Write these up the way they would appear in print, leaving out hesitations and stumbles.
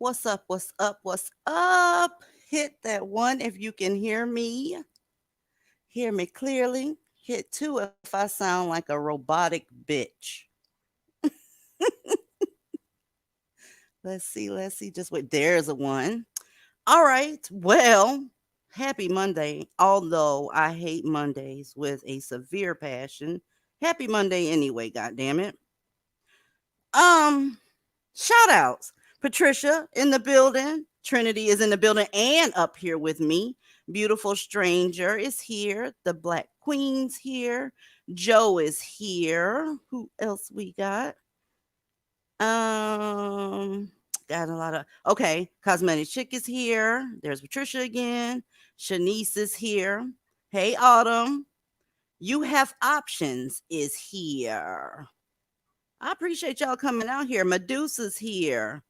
What's up? What's up? What's up? Hit that one if you can hear me. Hear me clearly. Hit two if I sound like a robotic bitch. Let's see. Let's see. Just wait. There's a one. All right. Well, happy Monday. Although I hate Mondays with a severe passion. Happy Monday anyway, God damn it. Um, Shout outs. Patricia in the building. Trinity is in the building and up here with me. Beautiful stranger is here. The Black Queen's here. Joe is here. Who else we got? Um, got a lot of okay. Cosmetic Chick is here. There's Patricia again. Shanice is here. Hey Autumn. You have options is here. I appreciate y'all coming out here. Medusa's here.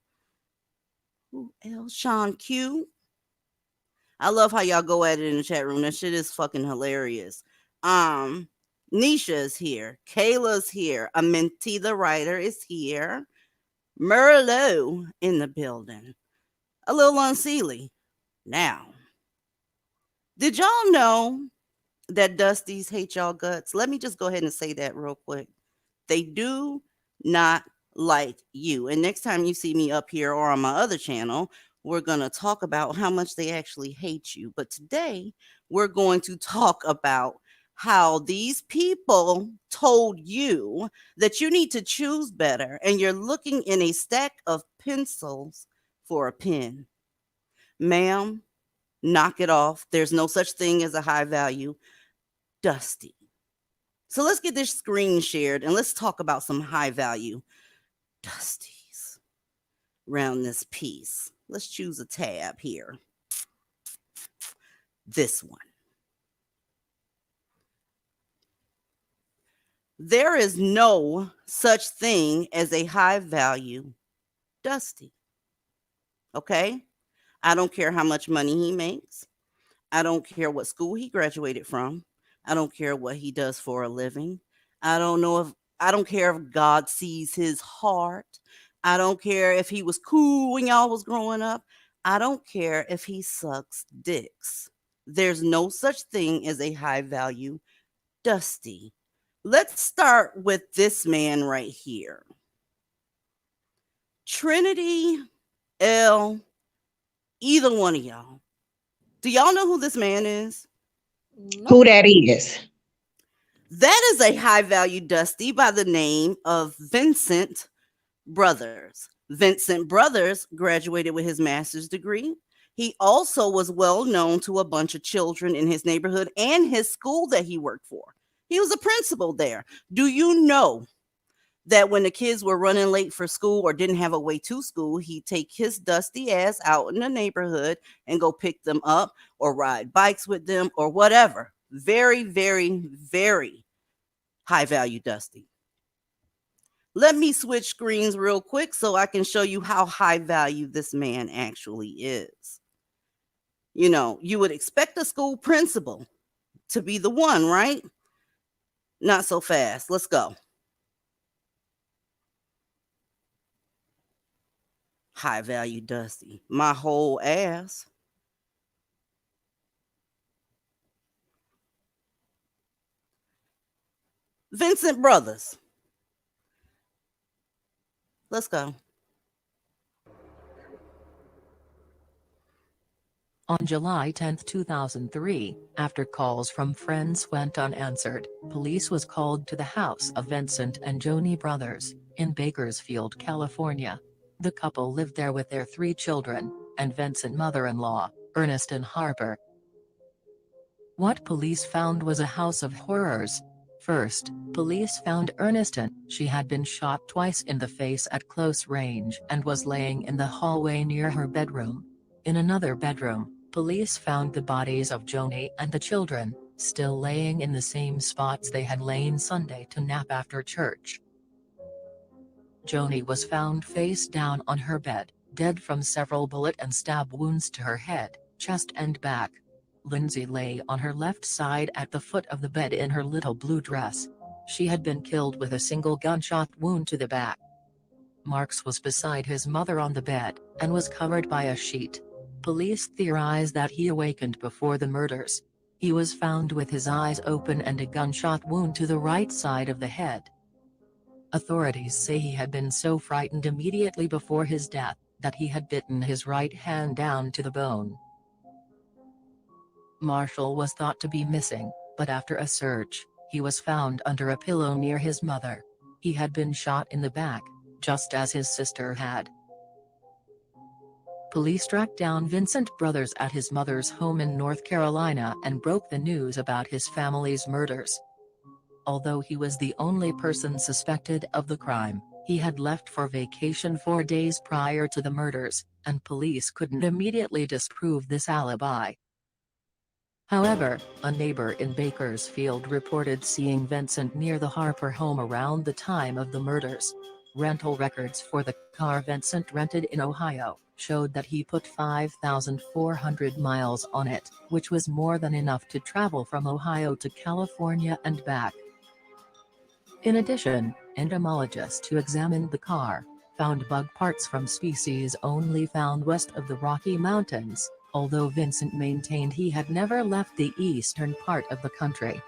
Who else? Sean Q. I love how y'all go at it in the chat room. That shit is fucking hilarious. Um, Nisha is here. Kayla's here. Amenti the writer is here. Merlot in the building. A little unseelie. Now, did y'all know that Dusties hate y'all guts? Let me just go ahead and say that real quick. They do not like you. And next time you see me up here or on my other channel, we're going to talk about how much they actually hate you. But today, we're going to talk about how these people told you that you need to choose better and you're looking in a stack of pencils for a pen. Ma'am, knock it off. There's no such thing as a high value. Dusty. So let's get this screen shared and let's talk about some high value. Dusties around this piece. Let's choose a tab here. This one. There is no such thing as a high value Dusty. Okay? I don't care how much money he makes. I don't care what school he graduated from. I don't care what he does for a living. I don't care if God sees his heart. I don't care if he was cool when y'all was growing up. I don't care if he sucks dicks. There's no such thing as a high value Dusty. Let's start with this man right here. Trinity, L, either one of y'all. Do y'all know who this man is? Who that is? That is a high value Dusty by the name of Vincent Brothers. Vincent Brothers graduated with his master's degree. He also was well known to a bunch of children in his neighborhood and his school that he worked for. He was a principal there. Do you know that when the kids were running late for school or didn't have a way to school, he'd take his dusty ass out in the neighborhood and go pick them up or ride bikes with them or whatever. Very, very, very high value Dusty. Let me switch screens real quick so I can show you how high value this man actually is. You know, you would expect a school principal to be the one, right? Not so fast. Let's go. High value Dusty. My whole ass. Vincent Brothers. Let's go. On July 10, 2003, after calls from friends went unanswered, police was called to the house of Vincent and Joni Brothers, in Bakersfield, California. The couple lived there with their 3 children, and Vincent's mother-in-law, Ernestine Harper. What police found was a house of horrors. First, police found Ernestine. She had been shot twice in the face at close range and was laying in the hallway near her bedroom. In another bedroom, police found the bodies of Joni and the children, still laying in the same spots they had lain Sunday to nap after church. Joni was found face down on her bed, dead from several bullet and stab wounds to her head, chest and back. Lindsay lay on her left side at the foot of the bed in her little blue dress. She had been killed with a single gunshot wound to the back. Marks was beside his mother on the bed, and was covered by a sheet. Police theorized that he awakened before the murders. He was found with his eyes open and a gunshot wound to the right side of the head. Authorities say he had been so frightened immediately before his death, that he had bitten his right hand down to the bone. Marshall was thought to be missing, but after a search, he was found under a pillow near his mother. He had been shot in the back, just as his sister had. Police tracked down Vincent Brothers at his mother's home in North Carolina and broke the news about his family's murders. Although he was the only person suspected of the crime, he had left for vacation 4 days prior to the murders, and police couldn't immediately disprove this alibi. However, a neighbor in Bakersfield reported seeing Vincent near the Harper home around the time of the murders. Rental records for the car Vincent rented in Ohio showed that he put 5,400 miles on it, which was more than enough to travel from Ohio to California and back. In addition, entomologists who examined the car found bug parts from species only found west of the Rocky Mountains, although Vincent maintained he had never left the eastern part of the country.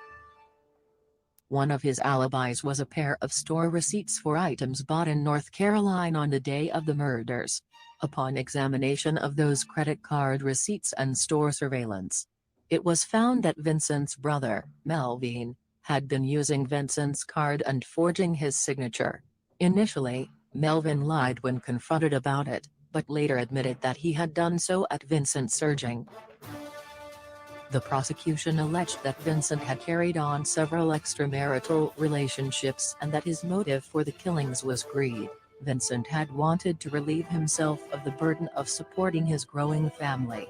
One of his alibis was a pair of store receipts for items bought in North Carolina on the day of the murders. Upon examination of those credit card receipts and store surveillance, it was found that Vincent's brother, Melvin, had been using Vincent's card and forging his signature. Initially, Melvin lied when confronted about it, but later admitted that he had done so at Vincent's urging. The prosecution alleged that Vincent had carried on several extramarital relationships and that his motive for the killings was greed. Vincent had wanted to relieve himself of the burden of supporting his growing family.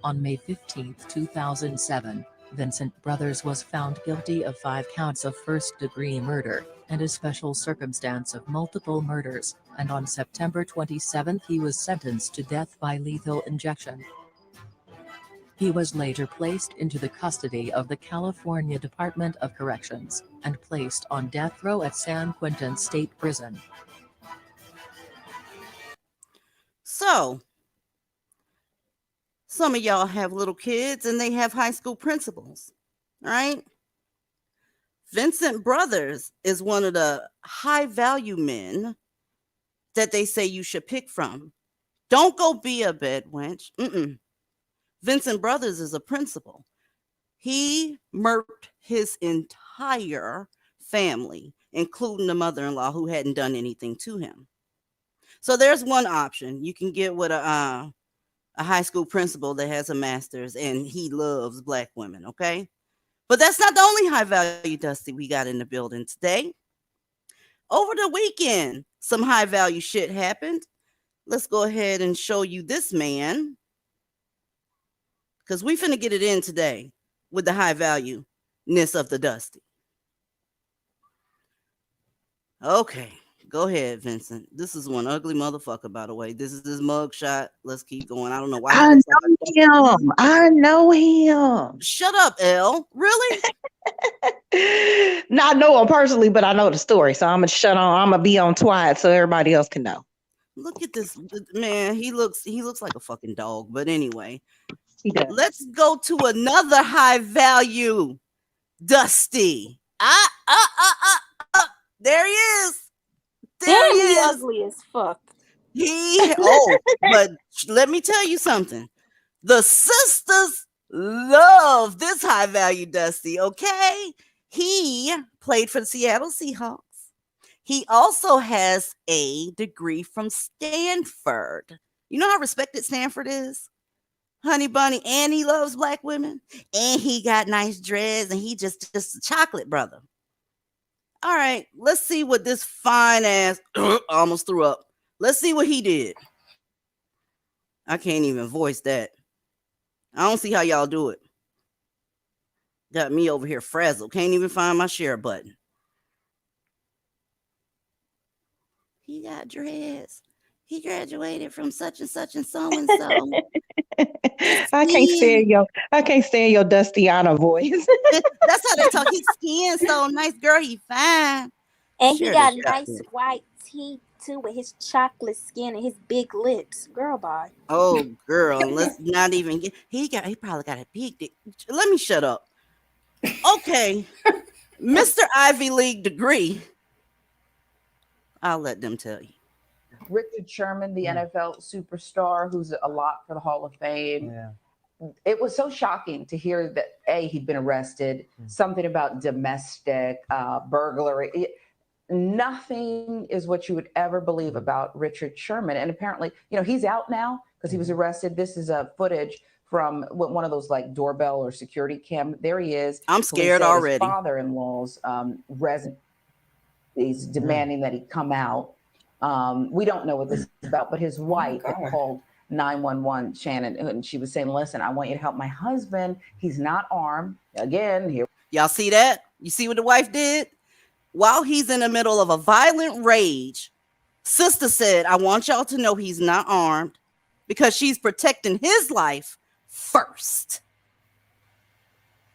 On May 15, 2007, Vincent Brothers was found guilty of 5 counts of first-degree murder, and a special circumstance of multiple murders, and on September 27 he was sentenced to death by lethal injection. He was later placed into the custody of the California Department of Corrections, and placed on death row at San Quentin State Prison. So, some of y'all have little kids and they have high school principals, right? Vincent Brothers is one of the high value men that they say you should pick from. Don't go be a bed wench. Vincent Brothers is a principal. He murked his entire family, including the mother-in-law who hadn't done anything to him. So there's one option. You can get with a high school principal that has a master's and he loves Black women, okay? But that's not the only high value Dusty we got in the building today. Over the weekend, some high value shit happened. Let's go ahead and show you this man, because we finna get it in today with the high value-ness of the Dusty. Okay. Go ahead, Vincent. This is one ugly motherfucker, by the way. This is his mug shot. Let's keep going. I don't know why. I know him. Shut up, Elle. Really? No, I know him personally, but I know the story. So I'm gonna be on Twilight so everybody else can know. Look at this man. He looks like a fucking dog. But anyway, He does. let's go to another high value Dusty. There he is. There he is. Ugly as fuck. But let me tell you something. The sisters love this high value Dusty, okay? He played for the Seattle Seahawks. He also has a degree from Stanford. You know how respected Stanford is? Honey bunny, and he loves Black women, and he got nice dreads, and he just a chocolate brother. All right, let's see what this fine ass almost threw up. Let's see what he did. I can't even voice that. I don't see how y'all do it. Got me over here frazzled. Can't even find my share button. He got dreads. He graduated from such and such and so and so. I can't stand your Dustiana voice. That's how they talk. His skin so nice, girl. He fine. And Share he got this nice shit. white teeth too, with his chocolate skin and his big lips. Girl, bye. Oh, girl, let's not even get. He probably got a big dick. Let me shut up. Okay, Mr. Ivy League degree. I'll let them tell you. Richard Sherman, the NFL superstar, who's a lot for the Hall of Fame. Yeah. It was so shocking to hear that he'd been arrested. Something about domestic burglary. Nothing is what you would ever believe about Richard Sherman. And apparently, he's out now because he was arrested. This is footage from one of those like doorbell or security cam. There he is. I'm scared already. His father-in-law's resident is demanding that he come out. We don't know what this is about, but his wife had called 911, Shannon, and she was saying, listen, I want you to help my husband. He's not armed. Again, here. Y'all see that? You see what the wife did? While he's in the middle of a violent rage, sister said, I want y'all to know he's not armed because she's protecting his life first.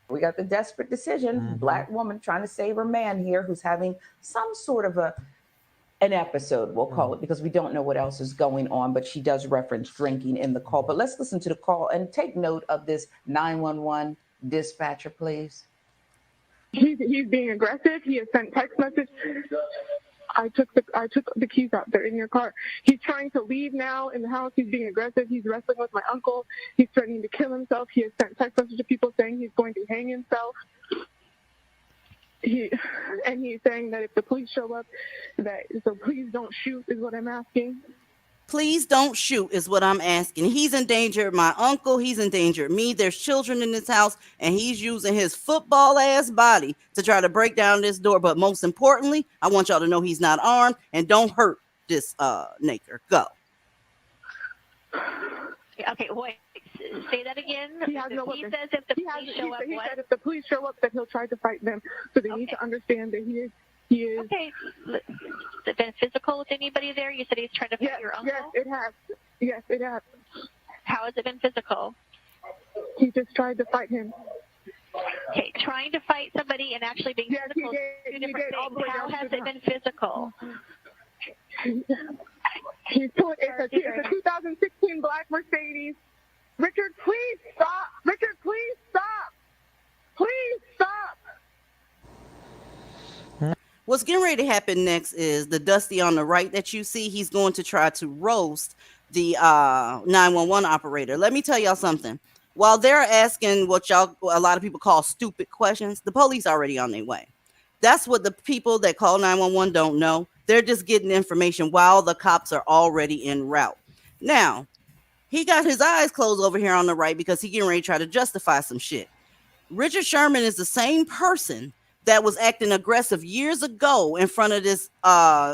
We got the desperate decision. Black woman trying to save her man here who's having some sort of an episode, we'll call it, because we don't know what else is going on, but she does reference drinking in the call. But let's listen to the call and take note of this 911 dispatcher, please. He's being aggressive. He has sent text message. I took the keys out. They're in your car. He's trying to leave now in the house. He's being aggressive. He's wrestling with my uncle. He's threatening to kill himself. He has sent text messages to people saying he's going to hang himself. He's saying that if the police show up, so please don't shoot is what I'm asking. Please don't shoot is what I'm asking. He's endangered my uncle. He's endangered me. There's children in this house, and he's using his football ass body to try to break down this door. But most importantly, I want y'all to know he's not armed, and don't hurt this Naker. Go. Okay, wait. Say that again. He has no He weapon. says if the He police show up, he what? said if the police show up, that he'll try to fight them. So they need to understand that he is. Okay. Has it been physical with anybody there? You said he's trying to fight your uncle? Yes, it has. Yes, it has. How has it been physical? He just tried to fight him. Okay, trying to fight somebody and actually being Yes, physical he is did. two He different did, all the things. way How down has to it the- been physical? It's a 2016 black Mercedes. Richard, please stop. Richard, please stop. Please stop. What's getting ready to happen next is the Dusty on the right that you see. He's going to try to roast the 911 operator. Let me tell y'all something. While they're asking what a lot of people call stupid questions, the police already on their way. That's what the people that call 911 don't know. They're just getting information while the cops are already en route. Now, he got his eyes closed over here on the right because he getting ready to try to justify some shit. Richard Sherman is the same person that was acting aggressive years ago in front of this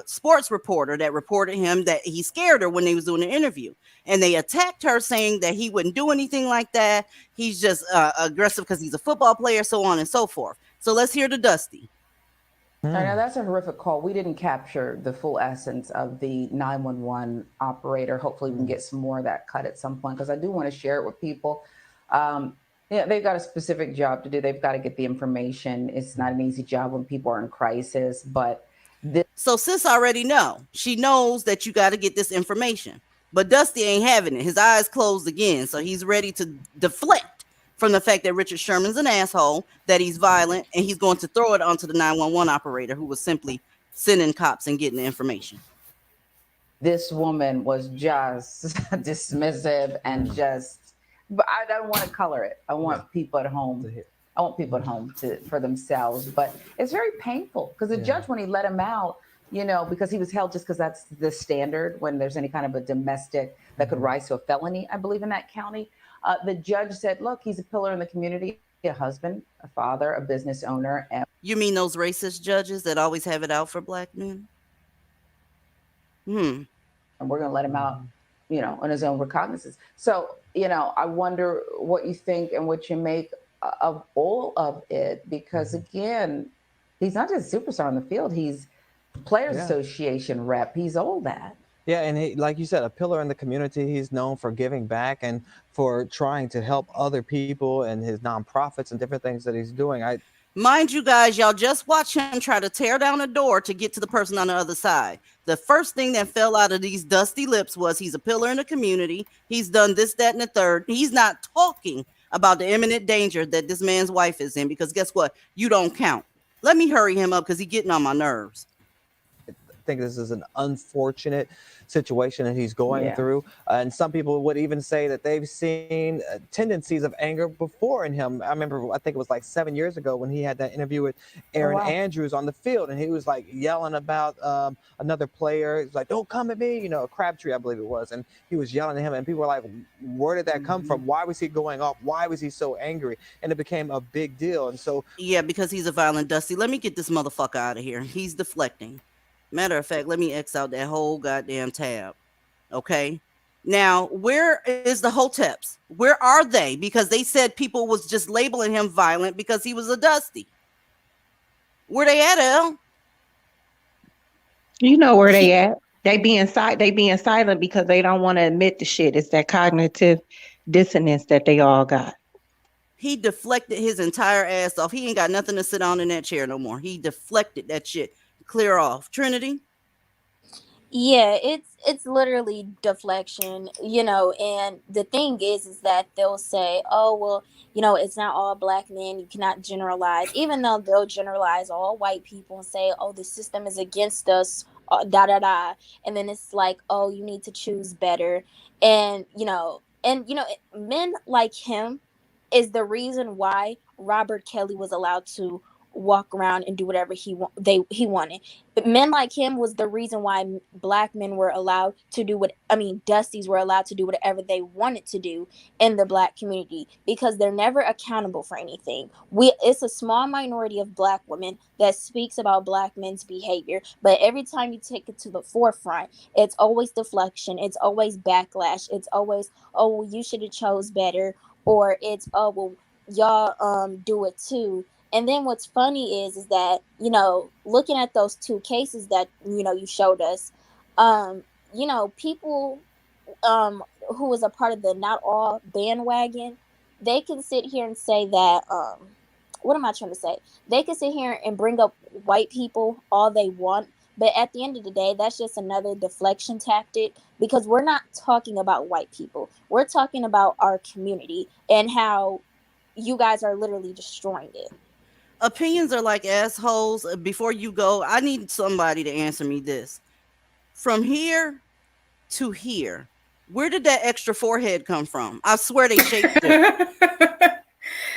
sports reporter that reported him that he scared her when they was doing an interview. And they attacked her saying that he wouldn't do anything like that. He's just aggressive because he's a football player, so on and so forth. So let's hear the Dusty. I know that's a horrific call. We didn't capture the full essence of the 911 operator. Hopefully, we can get some more of that cut at some point because I do want to share it with people. They've got a specific job to do. They've got to get the information. It's not an easy job when people are in crisis, but so sis already know. She knows that you got to get this information. But Dusty ain't having it. His eyes closed again, so he's ready to deflect from the fact that Richard Sherman's an asshole, that he's violent, and he's going to throw it onto the 911 operator who was simply sending cops and getting the information. This woman was just dismissive and but I don't want to color it. I want people at home. I want people at home for themselves. But it's very painful because the judge, when he let him out, because he was held just because that's the standard when there's any kind of a domestic that could rise to a felony, I believe, in that county. The judge said, look, he's a pillar in the community, a husband, a father, a business owner. You mean those racist judges that always have it out for black men? And we're going to let him out, on his own recognizance. So, I wonder what you think and what you make of all of it, because again, he's not just a superstar on the field. He's Players Association rep. He's all that. Yeah, and he, like you said, a pillar in the community. He's known for giving back and for trying to help other people and his nonprofits and different things that he's doing. Mind you guys, y'all just watch him try to tear down a door to get to the person on the other side. The first thing that fell out of these dusty lips was he's a pillar in the community. He's done this, that, and the third. He's not talking about the imminent danger that this man's wife is in, because guess what? You don't count. Let me hurry him up because he's getting on my nerves. I think this is an unfortunate situation that he's going through. And some people would even say that they've seen tendencies of anger before in him. I remember, I think it was like 7 years ago when he had that interview with Aaron Andrews on the field, and he was like yelling about another player. He's like, don't come at me, Crabtree, I believe it was. And he was yelling at him, and people were like, where did that come from? Why was he going off? Why was he so angry? And it became a big deal. And so, yeah, because he's a violent Dusty. Let me get this motherfucker out of here. He's deflecting. Matter of fact, let me X out that whole goddamn tab. Okay. Now, where is the Hoteps? Where are they? Because they said people was just labeling him violent because he was a Dusty. Where they at, El? You know where they at. They being silent because they don't want to admit the shit. It's that cognitive dissonance that they all got. He deflected his entire ass off. He ain't got nothing to sit on in that chair no more. He deflected that shit clear off. Trinity? Yeah, it's literally deflection, and the thing is that they'll say, oh, well, it's not all black men, you cannot generalize, even though they'll generalize all white people and say, oh, the system is against us, da da da, and then it's like, oh, you need to choose better. And men like him is the reason why Robert Kelly was allowed to walk around and do whatever he wanted. But men like him was the reason why black men were allowed to do Dusties were allowed to do whatever they wanted to do in the black community, because they're never accountable for anything. It's a small minority of black women that speaks about black men's behavior, but every time you take it to the forefront, it's always deflection, it's always backlash, it's always, oh well, you should have chose better, or it's, oh well, y'all do it too. And then what's funny is that, looking at those two cases that, you showed us, people who was a part of the Not All bandwagon, they can sit here and say that, what am I trying to say? They can sit here and bring up white people all they want, but at the end of the day, that's just another deflection tactic, because we're not talking about white people. We're talking about our community and how you guys are literally destroying it. Opinions are like assholes. Before you go, I need somebody to answer me this. From here to here, where did that extra forehead come from? I swear they shaped it.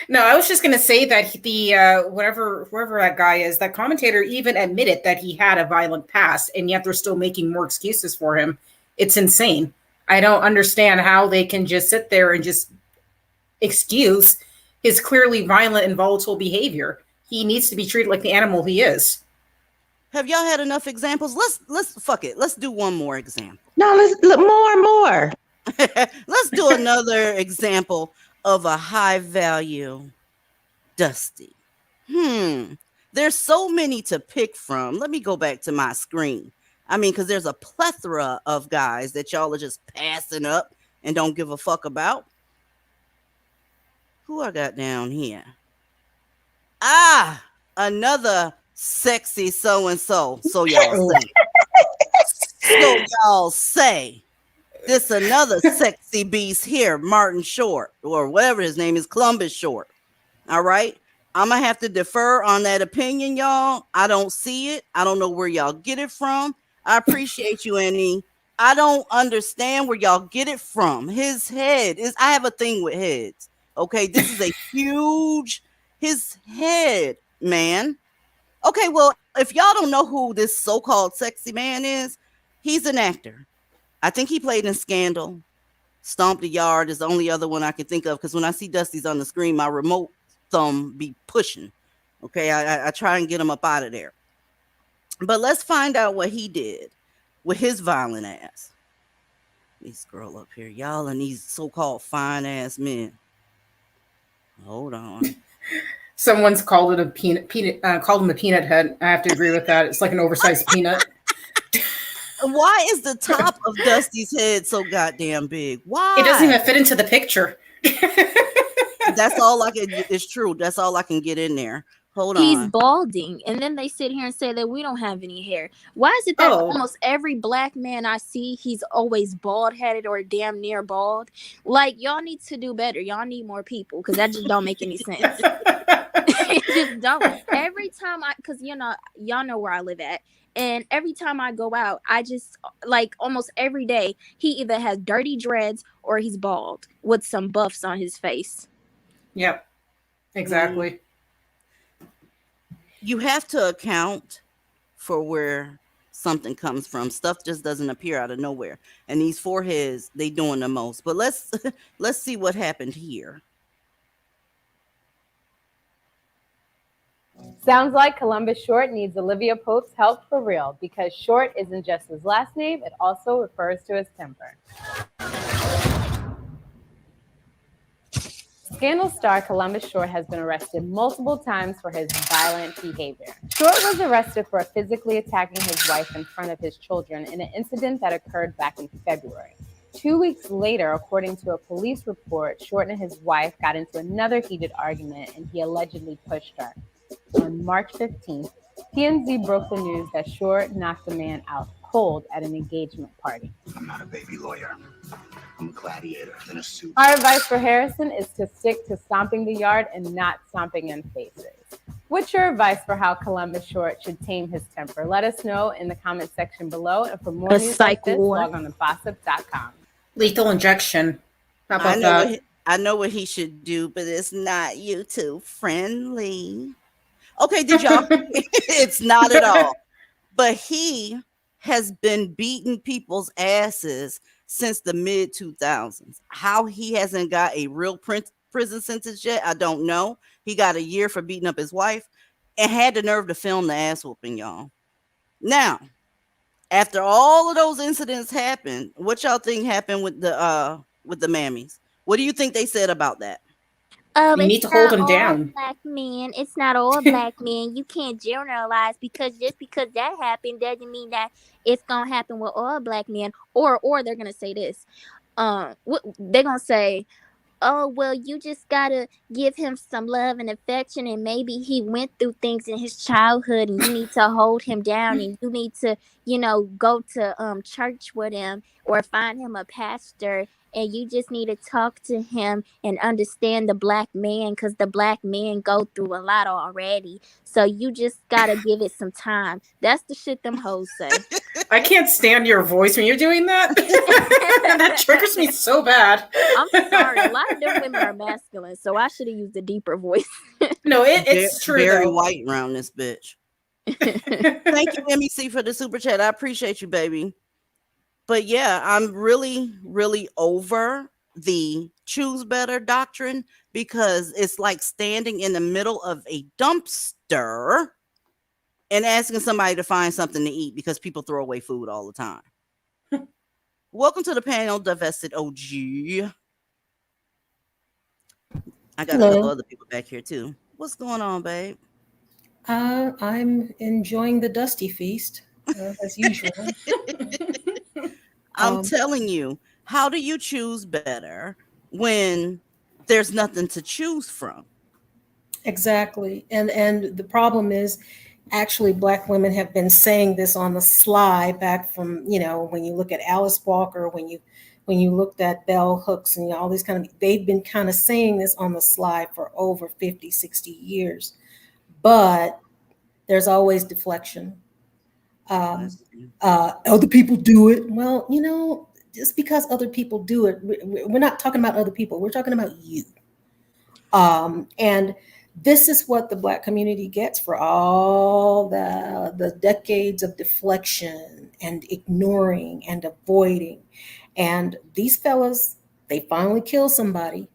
No, I was just going to say that the whoever that guy is, that commentator even admitted that he had a violent past, and yet they're still making more excuses for him. It's insane. I don't understand how they can just sit there and just excuse his clearly violent and volatile behavior. He needs to be treated like the animal he is. Have y'all had enough examples? Let's fuck it. Let's do one more example. No, let's look more and more. Let's do another example of a high value Dusty. There's so many to pick from. Let me go back to my screen. Because there's a plethora of guys that y'all are just passing up and don't give a fuck about. Who I got down here? Another sexy so-and-so. So y'all say. This another sexy beast here, Martin Short, or whatever his name is, Columbus Short. All right? I'm going to have to defer on that opinion, y'all. I don't see it. I don't know where y'all get it from. I appreciate you, Annie. I don't understand where y'all get it from. His head is, I have a thing with heads. Okay, this is a huge, his head, man. Okay, well, if y'all don't know who this so-called sexy man is, he's an actor. I think he played in Scandal. Stomp the Yard is the only other one I can think of, because when I see Dusty's on the screen, my remote thumb be pushing. Okay, I try and get him up out of there. But let's find out what he did with his violent ass. Let me scroll up here. Y'all and these so-called fine-ass men. Hold on. Someone's called it a peanut. Called him a peanut head. I have to agree with that. It's like an oversized peanut. Why is the top of Dusty's head so goddamn big? Why? It doesn't even fit into the picture. That's all I can. It's true. That's all I can get in there. Hold on. He's balding, and then they sit here and say that we don't have any hair. Why is it that almost every black man I see, he's always bald-headed or damn near bald? Like, y'all need to do better. Y'all need more people, because that just don't make any sense. It just don't. Every time because y'all know where I live at, and every time I go out, I just, like, almost every day, he either has dirty dreads or he's bald with some buffs on his face. Yep, exactly. You have to account for where something comes from. Stuff just doesn't appear out of nowhere. And these foreheads, they doing the most. But let's see what happened here. Sounds like Columbus Short needs Olivia Pope's help for real, because Short isn't just his last name, it also refers to his temper. Scandal star Columbus Short has been arrested multiple times for his violent behavior. Short was arrested for physically attacking his wife in front of his children in an incident that occurred back in February. 2 weeks later, according to a police report, Short and his wife got into another heated argument, and he allegedly pushed her. On March 15th, TMZ broke the news that Short knocked a man out cold at an engagement party. I'm not a baby lawyer. I'm a gladiator in a suit. Our advice for Harrison is to stick to stomping the yard and not stomping in faces. What's your advice for how Columbus Short should tame his temper? Let us know in the comment section below. And for more news like this, log on to gossip.com. Lethal injection. How about that? I know what he should do, but it's not YouTube friendly. Okay, did y'all? It's not at all. But he has been beating people's asses since the mid 2000s. How he hasn't got a real prison sentence yet, I don't know. He got a year for beating up his wife and had the nerve to film the ass whooping, y'all. Now, after all of those incidents happened, what y'all think happened with the mammies? What do you think they said about that? You need It's to hold not them all down. black men. It's not all black men. You can't generalize because just because that happened doesn't mean that it's gonna happen with all black men. Or they're gonna say this. They're gonna say, oh well, you just gotta give him some love and affection, and maybe he went through things in his childhood and you need to hold him down, and you need to go to church with him or find him a pastor, and you just need to talk to him and understand the black man because the black man go through a lot already, so you just gotta give it some time. That's the shit them hoes say. I can't stand your voice when you're doing that. That triggers me so bad. I'm sorry. A lot of them women are masculine, so I should have used a deeper voice. No, it's true. Very though. white around this bitch. Thank you, MEC, for the super chat. I appreciate you, baby. But yeah, I'm really, really over the choose better doctrine because it's like standing in the middle of a dumpster and asking somebody to find something to eat because people throw away food all the time. Welcome to the panel, Divested OG. I got a couple other people back here too. What's going on, babe? I'm enjoying the Dusty Feast as usual. I'm telling you, how do you choose better when there's nothing to choose from? Exactly. And the problem is actually black women have been saying this on the sly back from, when you look at Alice Walker, when you looked at Bell Hooks and all these kind of, they've been kind of saying this on the sly for over 50, 60 years. But there's always deflection. Other people do it. Well, just because other people do it, we're not talking about other people. We're talking about you. And this is what the black community gets for all the decades of deflection and ignoring and avoiding. And these fellas, they finally kill somebody.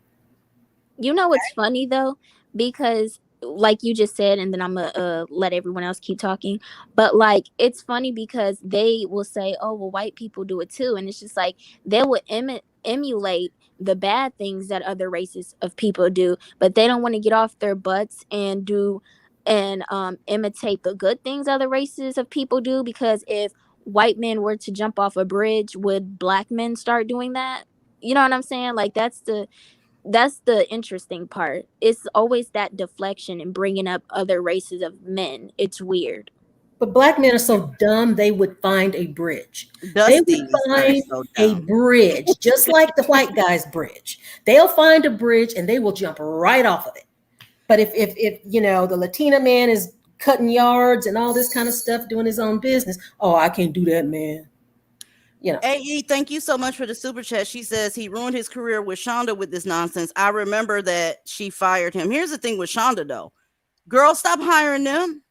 You know what's funny though? Because like you just said, and then I'm gonna let everyone else keep talking. But like it's funny because they will say, "Oh, well, white people do it too," and it's just like they will emulate the bad things that other races of people do, but they don't want to get off their butts and do and imitate the good things other races of people do. Because if white men were to jump off a bridge, would black men start doing that? You know what I'm saying? Like that's the interesting part. It's always that deflection and bringing up other races of men. It's weird. But black men are so dumb, they would find a bridge. They would find a bridge, just like the white guy's bridge. They'll find a bridge and they will jump right off of it. But if the Latina man is cutting yards and all this kind of stuff, doing his own business, oh, I can't do that, man. AE, thank you so much for the super chat. She says he ruined his career with Shonda with this nonsense. I remember that she fired him. Here's the thing with Shonda, though. Girl, stop hiring them.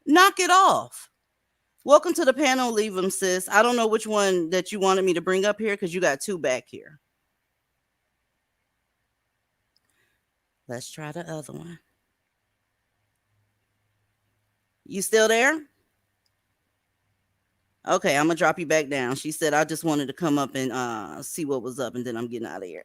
Knock it off. Welcome to the panel, Leave them, sis. I don't know which one that you wanted me to bring up here because you got two back here. Let's try the other one. You still there? Okay, I'm gonna drop you back down. She said I just wanted to come up and see what was up, and then I'm getting out of here.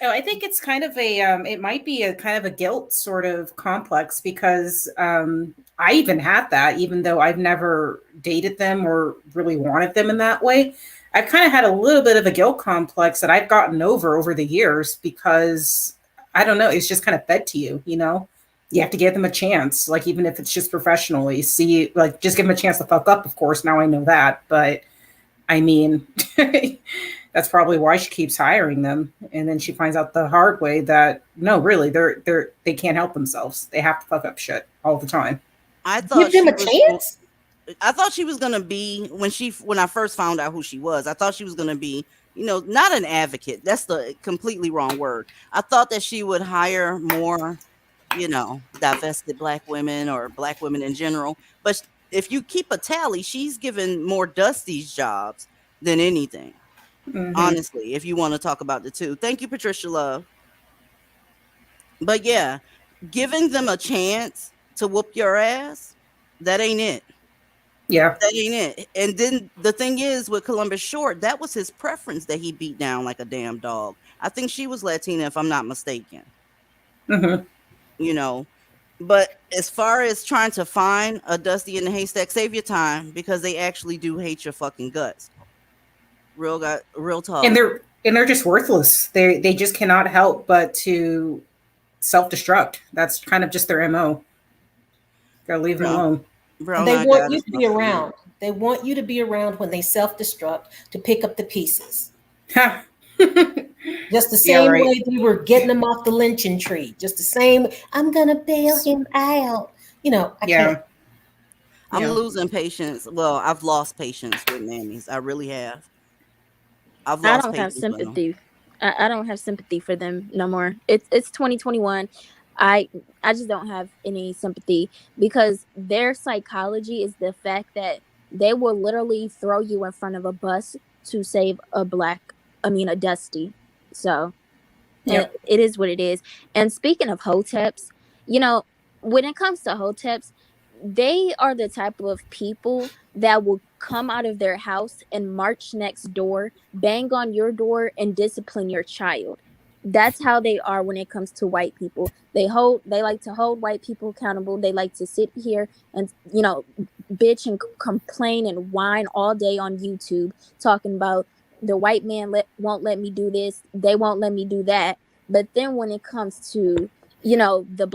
I think it's kind of it might be a kind of a guilt sort of complex because I even had that, even though I've never dated them or really wanted them in that way. I've kind of had a little bit of a guilt complex that I've gotten over the years because I don't know, it's just kind of fed to you, You have to give them a chance, like even if it's just professionally. Just give them a chance to fuck up, of course. Now I know that, but I mean, that's probably why she keeps hiring them. And then she finds out the hard way that no, really, they can't help themselves. They have to fuck up shit all the time. I thought give them a chance. I thought she was gonna be when I first found out who she was. I thought she was gonna be, not an advocate. That's the completely wrong word. I thought that she would hire more divested black women or black women in general. But if you keep a tally, she's given more Dusty's jobs than anything. Honestly, if you want to talk about the two. Thank you, Patricia Love. But yeah, giving them a chance to whoop your ass, that ain't it. Yeah. That ain't it. And then the thing is with Columbus Short, that was his preference that he beat down like a damn dog. I think she was Latina, if I'm not mistaken. But as far as trying to find a Dusty in the haystack, save your time, because they actually do hate your fucking guts. Real talk. And they're just worthless. They just cannot help but to self-destruct. That's kind of just their MO. Gotta leave them alone. They want you to be around. They want you to be around when they self-destruct to pick up the pieces. Just the same way they were getting them off the lynching tree. Just the same. I'm gonna bail him out. I can't. I'm losing patience. Well, I've lost patience with nannies. I really have. I don't have sympathy. I don't have sympathy for them no more. It's 2021. I just don't have any sympathy, because their psychology is the fact that they will literally throw you in front of a bus to save a Dusty. So it is what it is. And speaking of hoteps, when it comes to hoteps, they are the type of people that will come out of their house and march next door, bang on your door, and discipline your child. That's how they are when it comes to white people. They like to hold white people accountable. They like to sit here and bitch and complain and whine all day on YouTube, talking about the white man won't let me do this, they won't let me do that. But then when it comes to the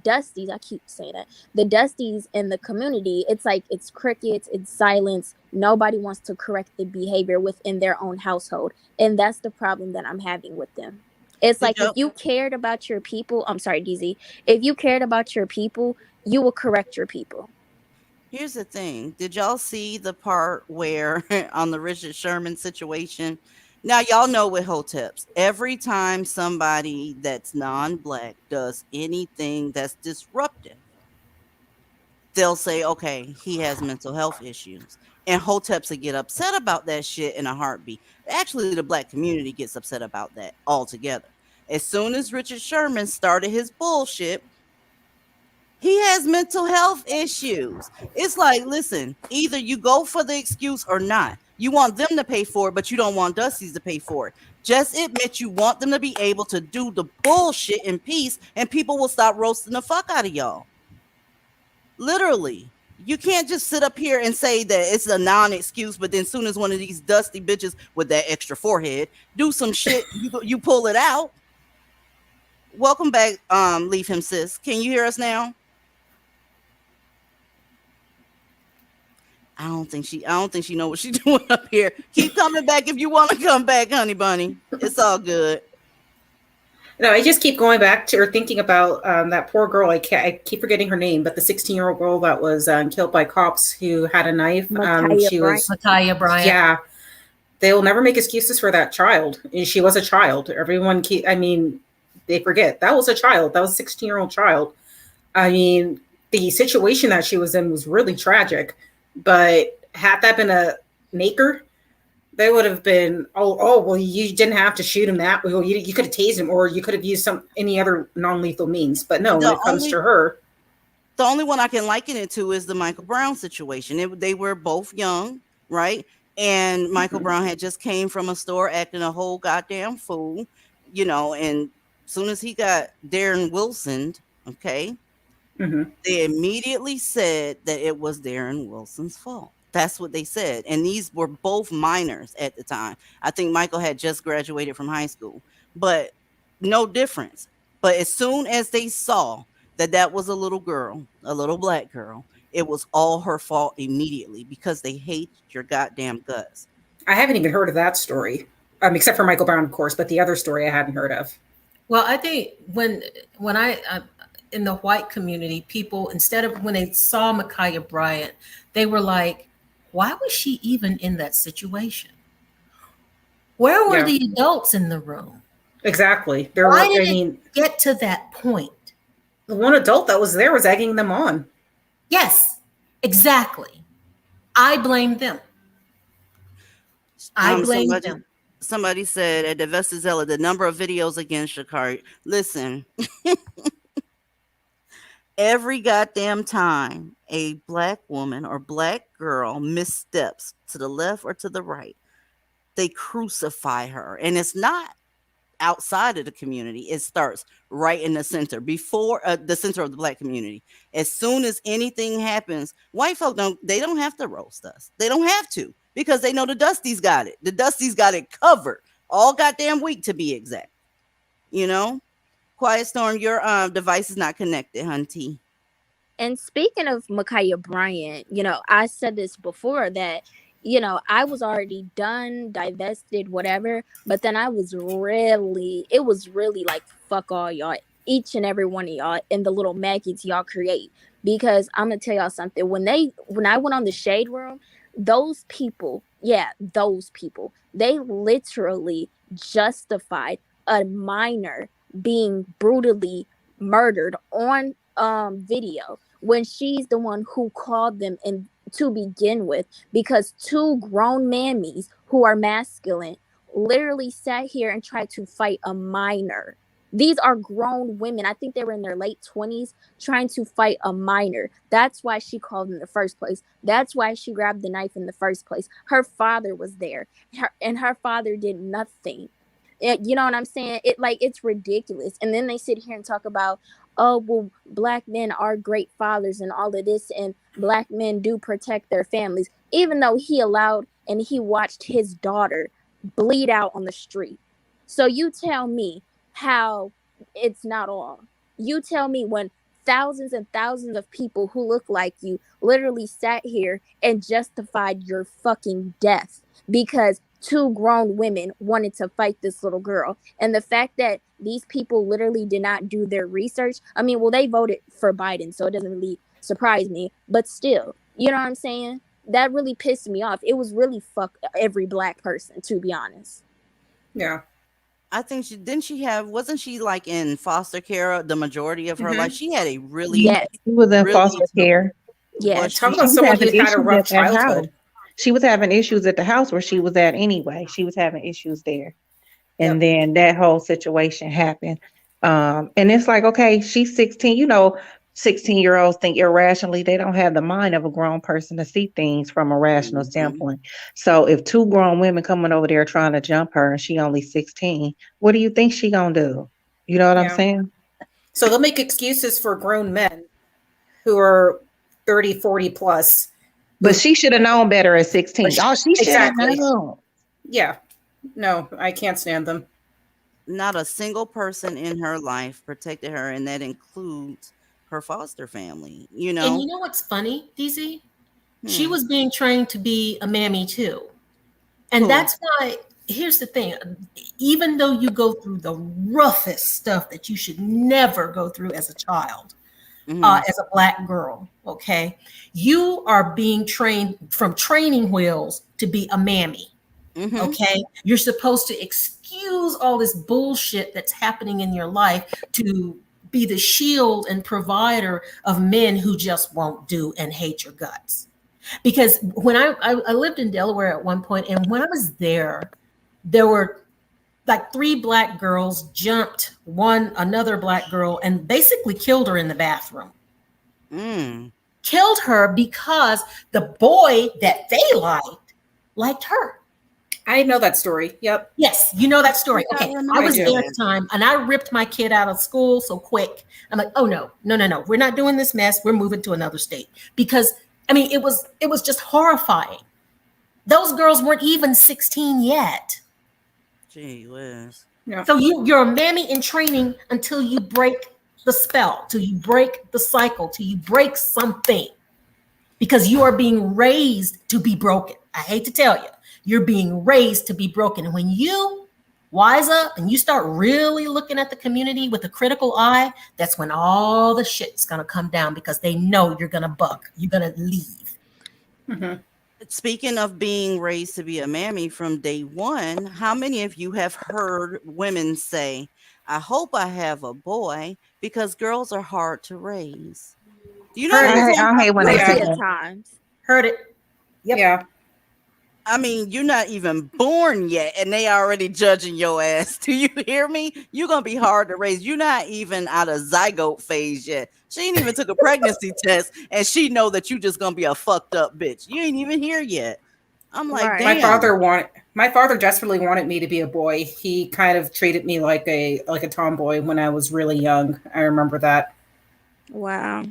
Dusties, I keep saying that, the Dusties in the community, it's like it's crickets, it's silence. Nobody wants to correct the behavior within their own household. And that's the problem that I'm having with them. It's like, if you cared about your people, I'm sorry, DZ, if you cared about your people, you will correct your people. Here's the thing. Did y'all see the part where on the Richard Sherman situation? Now, y'all know with hoteps, every time somebody that's non-black does anything that's disruptive, they'll say, okay, he has mental health issues. And hoteps will get upset about that shit in a heartbeat. Actually, the black community gets upset about that altogether. As soon as Richard Sherman started his bullshit, he has mental health issues. It's like, listen, either you go for the excuse or not. You want them to pay for it, but you don't want Dusty's to pay for it. Just admit you want them to be able to do the bullshit in peace, and people will stop roasting the fuck out of y'all. Literally. You can't just sit up here and say that it's a non-excuse, but then soon as one of these dusty bitches with that extra forehead do some shit, you pull it out. Welcome back, Leave Him Sis. Can you hear us now? I don't think she know what she's doing up here. Keep coming back if you want to come back, honey bunny. It's all good. No, I just keep going back to or thinking about that poor girl. I keep forgetting her name, but the 16-year-old girl that was killed by cops who had a knife. Ma'Khia Bryant. Yeah, they will never make excuses for that child. She was a child. Everyone they forget that was a child. That was a 16-year-old child. I mean, the situation that she was in was really tragic. But had that been a Naker, they would have been, well, you didn't have to shoot him that way. You could have tased him, or you could have used any other non-lethal means. But no, when it comes to her. The only one I can liken it to is the Michael Brown situation. They were both young, right? And Michael Brown had just came from a store acting a whole goddamn fool, and as soon as he got Darren Wilsoned, okay, they immediately said that it was Darren Wilson's fault. That's what they said. And these were both minors at the time. I think Michael had just graduated from high school, but no difference. But as soon as they saw that was a little girl, a little black girl, it was all her fault immediately, because they hate your goddamn guts. I haven't even heard of that story, except for Michael Brown, of course, but the other story I hadn't heard of. Well, I think when I in the white community, people, instead of when they saw Ma'Khia Bryant, they were like, why was she even in that situation? Where were the adults in the room? Exactly. Why did it get to that point? The one adult that was there was egging them on. Yes, exactly. I blame them. I blame them. Somebody said at the Vestazella, the number of videos against Shakari. Listen, every goddamn time a black woman or black girl missteps to the left or to the right, they crucify her. And it's not outside of the community. It starts right in the center, before the center of the black community. As soon as anything happens, white folk don't have to roast us. They don't have to, because they know the Dusties got it. The Dusties got it covered all goddamn week, to be exact. You know, Quiet Storm, your device is not connected, hunty. And speaking of Ma'Khia Bryant, I said this before that, I was already done, divested, whatever. But then it was really like, fuck all y'all, each and every one of y'all, and the little maggots y'all create. Because I'm going to tell y'all something. When I went on the Shade Room, those people, they literally justified a minor being brutally murdered on video, when she's the one who called them in to begin with, because two grown mammies who are masculine literally sat here and tried to fight a minor. These are grown women. I think they were in their late 20s trying to fight a minor. That's why she called in the first place. That's why she grabbed the knife in the first place. Her father was there, and her father did nothing. You know what I'm saying? It's ridiculous. And then they sit here and talk about, oh, well, black men are great fathers and all of this, and black men do protect their families, even though he allowed and he watched his daughter bleed out on the street. So you tell me how it's not all. You tell me when thousands and thousands of people who look like you literally sat here and justified your fucking death because two grown women wanted to fight this little girl. And the fact that these people literally did not do their research. I mean, well, they voted for Biden, so it doesn't really surprise me. But still, you know what I'm saying? That really pissed me off. It was really fuck every black person, to be honest. Yeah. I think wasn't she like in foster care the majority of her life? She had a really, she was in foster care. Yeah, talking about someone who had a rough childhood. She was having issues at the house where she was at anyway. She was having issues there. And then that whole situation happened. And it's like, okay, she's 16. 16-year-olds think irrationally. They don't have the mind of a grown person to see things from a rational standpoint. So if two grown women coming over there trying to jump her and she only 16, what do you think she gonna do? You know what I'm saying? So they'll make excuses for grown men who are 30, 40 plus. But she should have known better at 16. Oh, she should have known. Yeah. No, I can't stand them. Not a single person in her life protected her, and that includes her foster family. And you know what's funny, DZ? She was being trained to be a mammy too. And that's why, here's the thing. Even though you go through the roughest stuff that you should never go through as a child, as a black girl, okay, you are being trained from training wheels to be a mammy. Okay, you're supposed to excuse all this bullshit that's happening in your life to be the shield and provider of men who just won't do and hate your guts. Because when I lived in Delaware at one point, and when I was there were like 3 black girls jumped another black girl and basically killed her in the bathroom. Killed her because the boy that they liked her. I know that story. Yep. Yes, you know that story. Okay, I was there at the time, and I ripped my kid out of school so quick. I'm like, oh no, we're not doing this mess. We're moving to another state. Because I mean, it was just horrifying. Those girls weren't even 16 yet. Gee whiz. Yeah. So you're a mammy in training until you break the spell, till you break the cycle, till you break something, because you are being raised to be broken. I hate to tell you. You're being raised to be broken. And when you wise up and you start really looking at the community with a critical eye, that's when all the shit's going to come down, because they know you're going to buck. You're going to leave. Speaking of being raised to be a mammy from day one, how many of you have heard women say, I hope I have a boy because girls are hard to raise? Do you know Heard what I'm it. talking I hate about? when they say Plenty of that. times. Heard it. Yep. Yeah. I mean, you're not even born yet, and they already judging your ass. Do you hear me? You're gonna be hard to raise. You're not even out of zygote phase yet. She ain't even took a pregnancy test, and she know that you just gonna be a fucked up bitch. You ain't even here yet. I'm like, Right. damn. My father desperately wanted me to be a boy. He kind of treated me like a tomboy when I was really young. I remember that. Wow.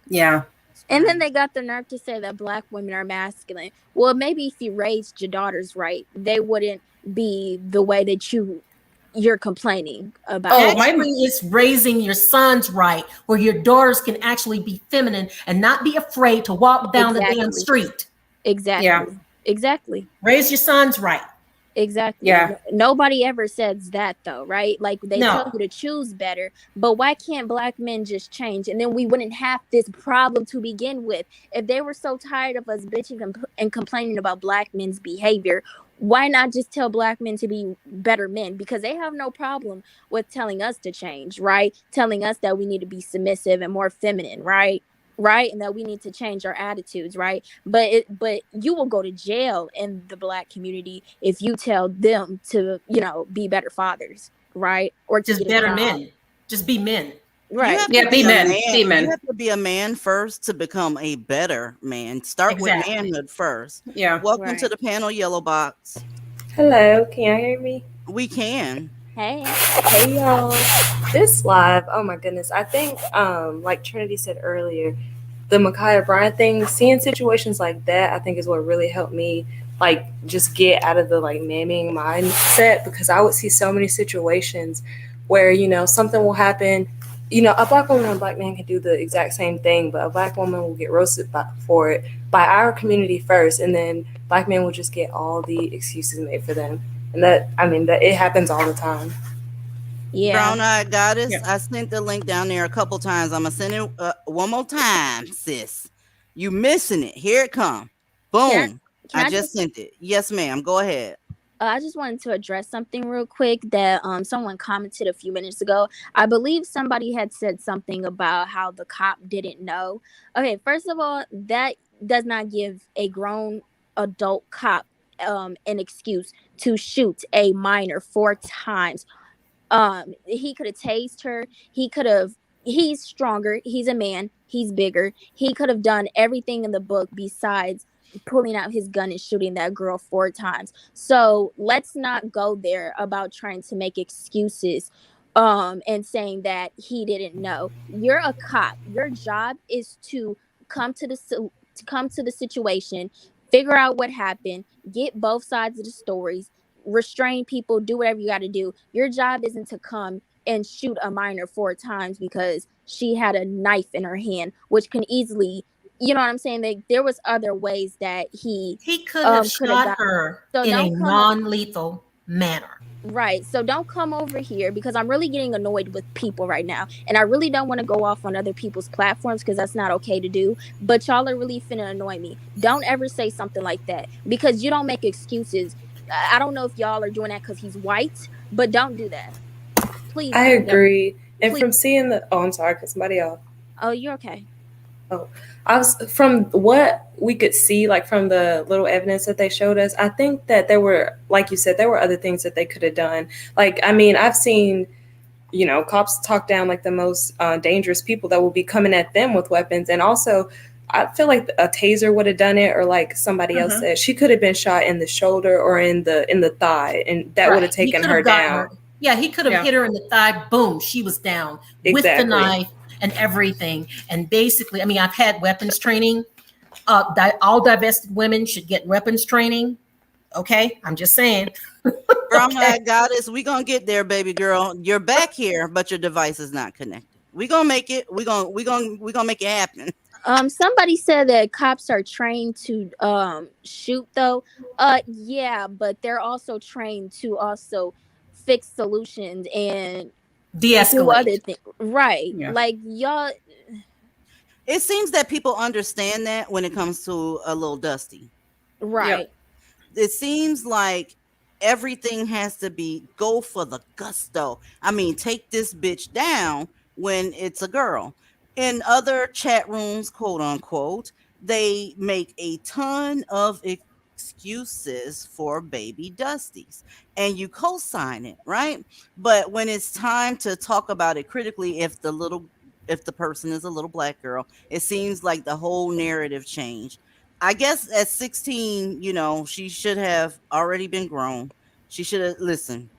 Yeah. And then they got the nerve to say that black women are masculine. Well, maybe if you raised your daughters right, they wouldn't be the way that you're complaining about. Oh, Actually, it's raising your sons right, where your daughters can actually be feminine and not be afraid to walk down the damn Exactly. street. Exactly. Yeah. Exactly. Raise your sons right. Exactly. Yeah. Nobody ever says that though, right? Like they tell No. you to choose better, but why can't black men just change? And then we wouldn't have this problem to begin with. If they were so tired of us bitching and complaining about black men's behavior, why not just tell black men to be better men? Because they have no problem with telling us to change, right? Telling us that we need to be submissive and more feminine, right? Right, and that we need to change our attitudes, right? But you will go to jail in the black community if you tell them to, be better fathers, right? Or to Just get a better job. men. Just be men. You Right. have Yeah, to be be a men. man. Be men. You have to be a man first to become a better man. Start with Exactly. manhood first. Yeah. Welcome to Right. the panel, Yellow Box. Hello, can y'all hear me? We can. Hey. Hey y'all. This live, oh my goodness. I think like Trinity said earlier, the Micaiah Bryant thing, seeing situations like that, I think is what really helped me like just get out of the like mamming mindset, because I would see so many situations where, something will happen. A black woman and a black man can do the exact same thing, but a black woman will get roasted for it by our community first, and then black men will just get all the excuses made for them. And that it happens all the time. Yeah. Brown Eyed Goddess, Yeah. I sent the link down there a couple times. I'm going to send it one more time, sis. You missing it. Here it come. Boom. Can I just sent it. Yes, ma'am. Go ahead. I just wanted to address something real quick that someone commented a few minutes ago. I believe somebody had said something about how the cop didn't know. Okay, first of all, that does not give a grown adult cop an excuse to shoot a minor 4 times. He could have tased her. He's stronger. He's a man. He's bigger. He could have done everything in the book besides pulling out his gun and shooting that girl 4 times. So let's not go there about trying to make excuses and saying that he didn't know. You're a cop. Your job is to come to the situation, figure out what happened, get both sides of the stories, restrain people, do whatever you got to do. Your job isn't to come and shoot a minor 4 times because she had a knife in her hand, which can easily, you know what I'm saying? There was other ways that he could have could shot got her So in a don't come non-lethal manner. Right. So don't come over here, because I'm really getting annoyed with people right now. And I really don't want to go off on other people's platforms because that's not okay to do. But y'all are really finna annoy me. Don't ever say something like that, because you don't make excuses. I don't know if y'all are doing that because he's white, but don't do that. Please. I agree. And Please. from seeing I'm sorry, because somebody else. Oh, you're okay. Oh, I was from what we could see, like from the little evidence that they showed us. I think that there were, like you said, there were other things that they could have done. Like, I've seen, cops talk down like the most dangerous people that will be coming at them with weapons. And also, I feel like a taser would have done it, or like somebody else said, she could have been shot in the shoulder or in the thigh, and that would have taken her down. Yeah, he could have hit her in the thigh. Boom, she was down with the knife and everything. And basically, I've had weapons training. All divested women should get weapons training. Okay, I'm just saying. Brown Eyed Goddess, we gonna get there, baby girl. You're back here, but your device is not connected. We gonna make it. We gonna make it happen. Somebody said that cops are trained to shoot though. Yeah, but they're also trained to also fix solutions and do other de-escalate. things. Right. Yeah. Like y'all. It seems that people understand that when it comes to a little Dusty. Right. It seems like everything has to be go for the gusto. I mean, take this bitch down when it's a girl. In other chat rooms, quote unquote, they make a ton of excuses for baby Dusties and you co-sign it, right? But when it's time to talk about it critically, if the person is a little black girl, it seems like the whole narrative changed. I guess at 16, she should have already been grown. She should have listened.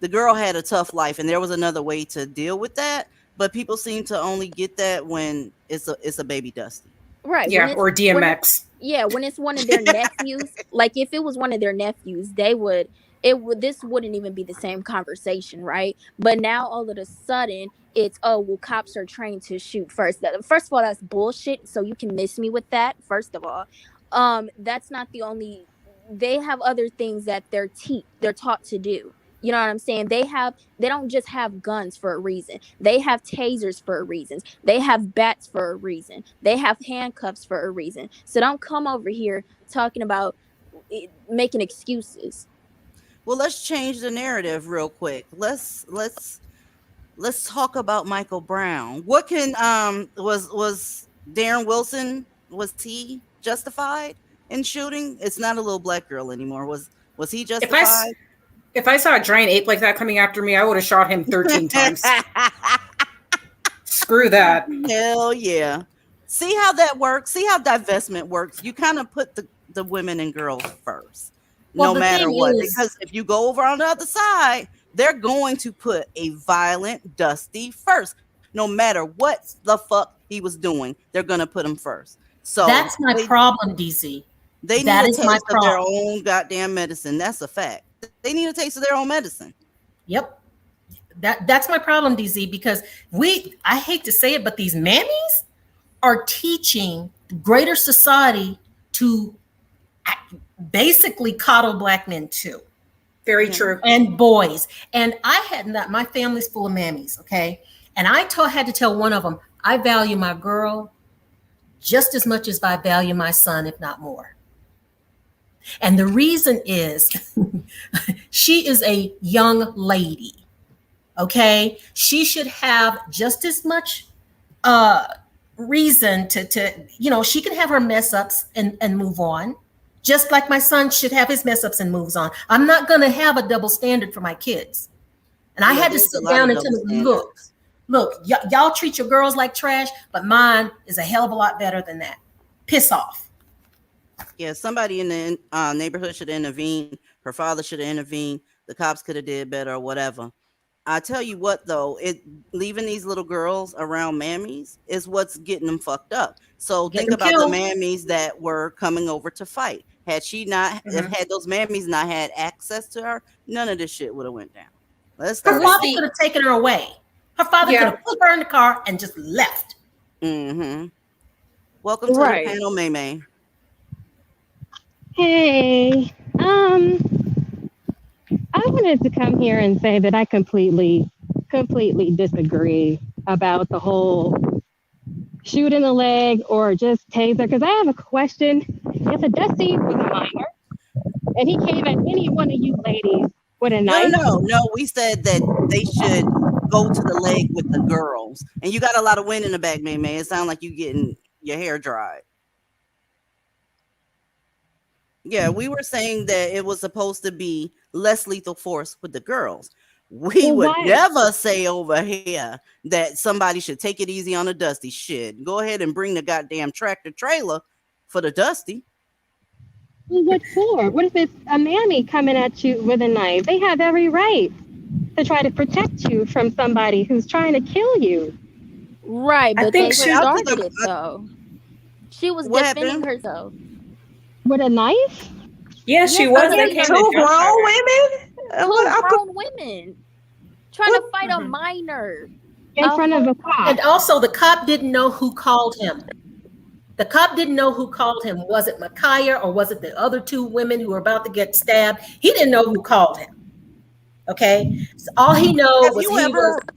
The girl had a tough life and there was another way to deal with that, but people seem to only get that when it's a baby Dusty. Right. Yeah, or DMX. When it's one of their nephews, like if it was one of their nephews, this wouldn't even be the same conversation, right? But now all of a sudden it's, oh well, cops are trained to shoot first. First of all, that's bullshit. So you can miss me with that. First of all, that's not the only. They have other things that they're taught to do. You know what I'm saying? They don't just have guns for a reason. They have tasers for a reason. They have bats for a reason. They have handcuffs for a reason. So don't come over here talking about making excuses. Well, let's change the narrative real quick. Let's talk about Michael Brown. What can was Darren Wilson, was he justified in shooting? It's not a little black girl anymore. Was he justified? If I saw a giant ape like that coming after me, I would have shot him 13 times. Screw that. Hell yeah. See how that works? See how divestment works? You kind of put the women and girls first, no matter what. Because if you go over on the other side, they're going to put a violent Dusty first. No matter what the fuck he was doing, they're going to put him first. So that's my problem, DZ. They need a taste of their own goddamn medicine. That's a fact. They need a taste of their own medicine. Yep. That's my problem, DZ, because I hate to say it, but these mammies are teaching greater society to basically coddle black men too. Very true. And boys. And my family's full of mammies, okay? And I had to tell one of them, I value my girl just as much as I value my son, if not more. And the reason is she is a young lady, okay? She should have just as much reason to she can have her mess ups and move on, just like my son should have his mess ups and moves on. I'm not going to have a double standard for my kids. And I had to sit down and tell them, look, y'all treat your girls like trash, but mine is a hell of a lot better than that. Piss off. Yeah, somebody in the neighborhood should intervene. Her father should have intervened. The cops could have did better or whatever. I tell you what, though, leaving these little girls around mammies is what's getting them fucked up. So think about the mammies that were coming over to fight. Had she not, had those mammies not had access to her, none of this shit would have went down. Her father could have taken her away. Her father could have put her in the car and just left. Mm-hmm. Welcome to the panel, May May. Hey, I wanted to come here and say that I completely disagree about the whole shoot in the leg or just taser, because I have a question. If a Dusty was a minor and he came at any one of you ladies with a knife. No, we said that they should go to the leg with the girls. And you got a lot of wind in the back, May May. It sounds like you getting your hair dried. Yeah, we were saying that it was supposed to be less lethal force with the girls. We would never say over here that somebody should take it easy on the Dusty. Shit, go ahead and bring the goddamn tractor trailer for the Dusty. Well, what for? What if it's a mammy coming at you with a knife? They have every right to try to protect you from somebody who's trying to kill you. Right, but they started it though. She was defending herself. With a knife? Yeah, she was. Two grown women? Two grown women trying to fight a minor in front of a cop. And also, the cop didn't know who called him. The cop didn't know who called him. Was it Micaiah or was it the other two women who were about to get stabbed? He didn't know who called him. Okay, so all he knows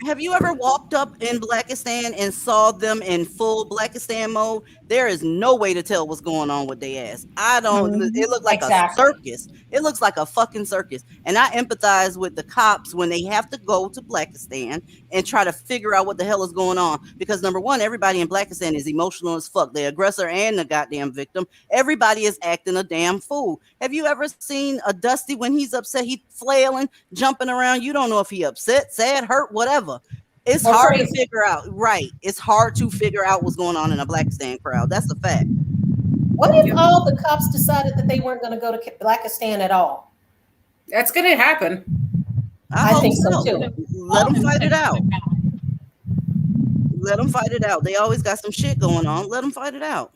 Have you ever walked up in Blackistan and saw them in full Blackistan mode? there is no way to tell what's going on with their ass. I don't. It looked like a circus. It looks like a fucking circus. And I empathize with the cops when they have to go to Blackistan and try to figure out what the hell is going on. Because number one, everybody in Blackistan is emotional as fuck. The aggressor and the goddamn victim. Everybody is acting a damn fool. Have you ever seen a Dusty when he's upset? He's flailing, jumping around. You don't know if he upset, sad, hurt, whatever. It's hard to figure out. Right. It's hard to figure out what's going on in a Blackistan crowd. That's a fact. What if all the cops decided that they weren't going to go to Blackistan at all? That's going to happen. I think so too. Let them fight it out. Let them fight it out. They always got some shit going on. Let them fight it out.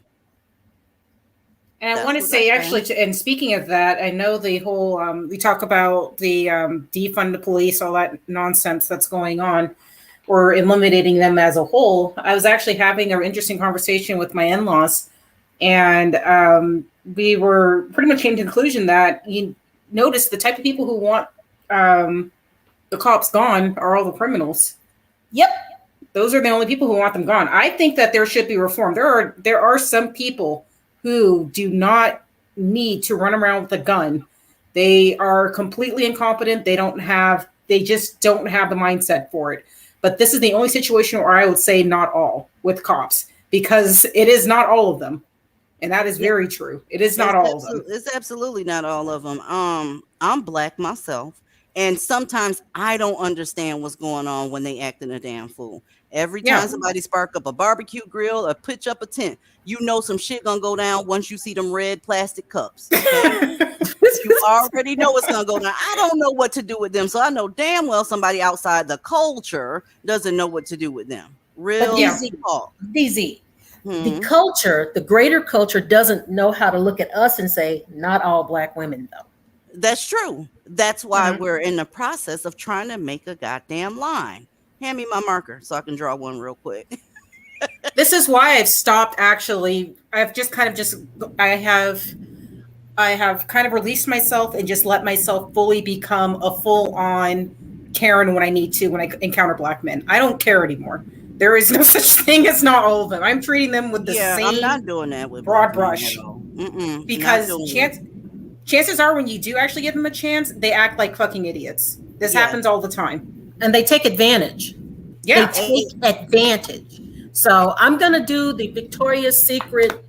And I want to say, actually, and speaking of that, I know the whole, we talk about the defund the police, all that nonsense that's going on, or eliminating them as a whole. I was actually having an interesting conversation with my in-laws, and we were pretty much came to the conclusion that you notice the type of people who want the cops gone are all the criminals. Yep. Those are the only people who want them gone. I think that there should be reform. There are some people who do not need to run around with a gun. They are completely incompetent. They just don't have the mindset for it. But this is the only situation where I would say not all with cops, because it is not all of them. And that is very true. It is not all of them. It's absolutely not all of them. I'm Black myself. And sometimes I don't understand what's going on when they acting a damn fool. Every time somebody spark up a barbecue grill or pitch up a tent, you know some shit gonna go down once you see them red plastic cups. Okay? You already know what's gonna go down. I don't know what to do with them, so I know damn well somebody outside the culture doesn't know what to do with them. Real talk. DZ. The culture, the greater culture, doesn't know how to look at us and say, not all Black women, though. That's true. That's why we're in the process of trying to make a goddamn line. Hand me my marker so I can draw one real quick. This is why I've stopped. Actually, I have kind of released myself and just let myself fully become a full-on Karen when I need to, when I encounter Black men. I don't care anymore. There is no such thing as not all of them. I'm treating them with the same. I'm not doing that with broad brush. Because chances are, when you do actually give them a chance, they act like fucking idiots. This happens all the time. And they take advantage. Yeah. They take advantage. So I'm going to do the Victoria's Secret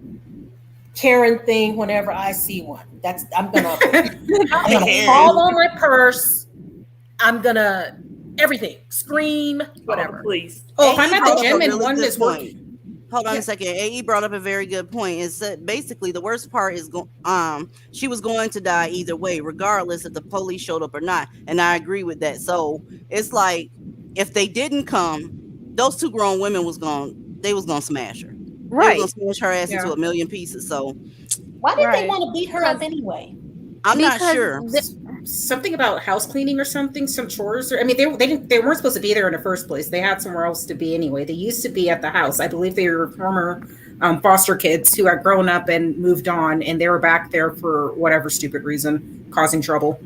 Karen thing whenever I see one. I'm going to fall on my purse. I'm going to everything. Scream, whatever. Please. Oh, if I'm at the gym and one is working. Hold on a second. AE brought up a very good point. Is that basically the worst part is she was going to die either way, regardless if the police showed up or not. And I agree with that. So it's like if they didn't come, those two grown women was gonna smash her. Right. They was gonna smash her ass into a million pieces. So why did they want to beat her up anyway? I'm not sure. Something about house cleaning or something, some chores. I mean, they weren't supposed to be there in the first place. They had somewhere else to be anyway. They used to be at the house. I believe they were former foster kids who had grown up and moved on, and they were back there for whatever stupid reason, causing trouble.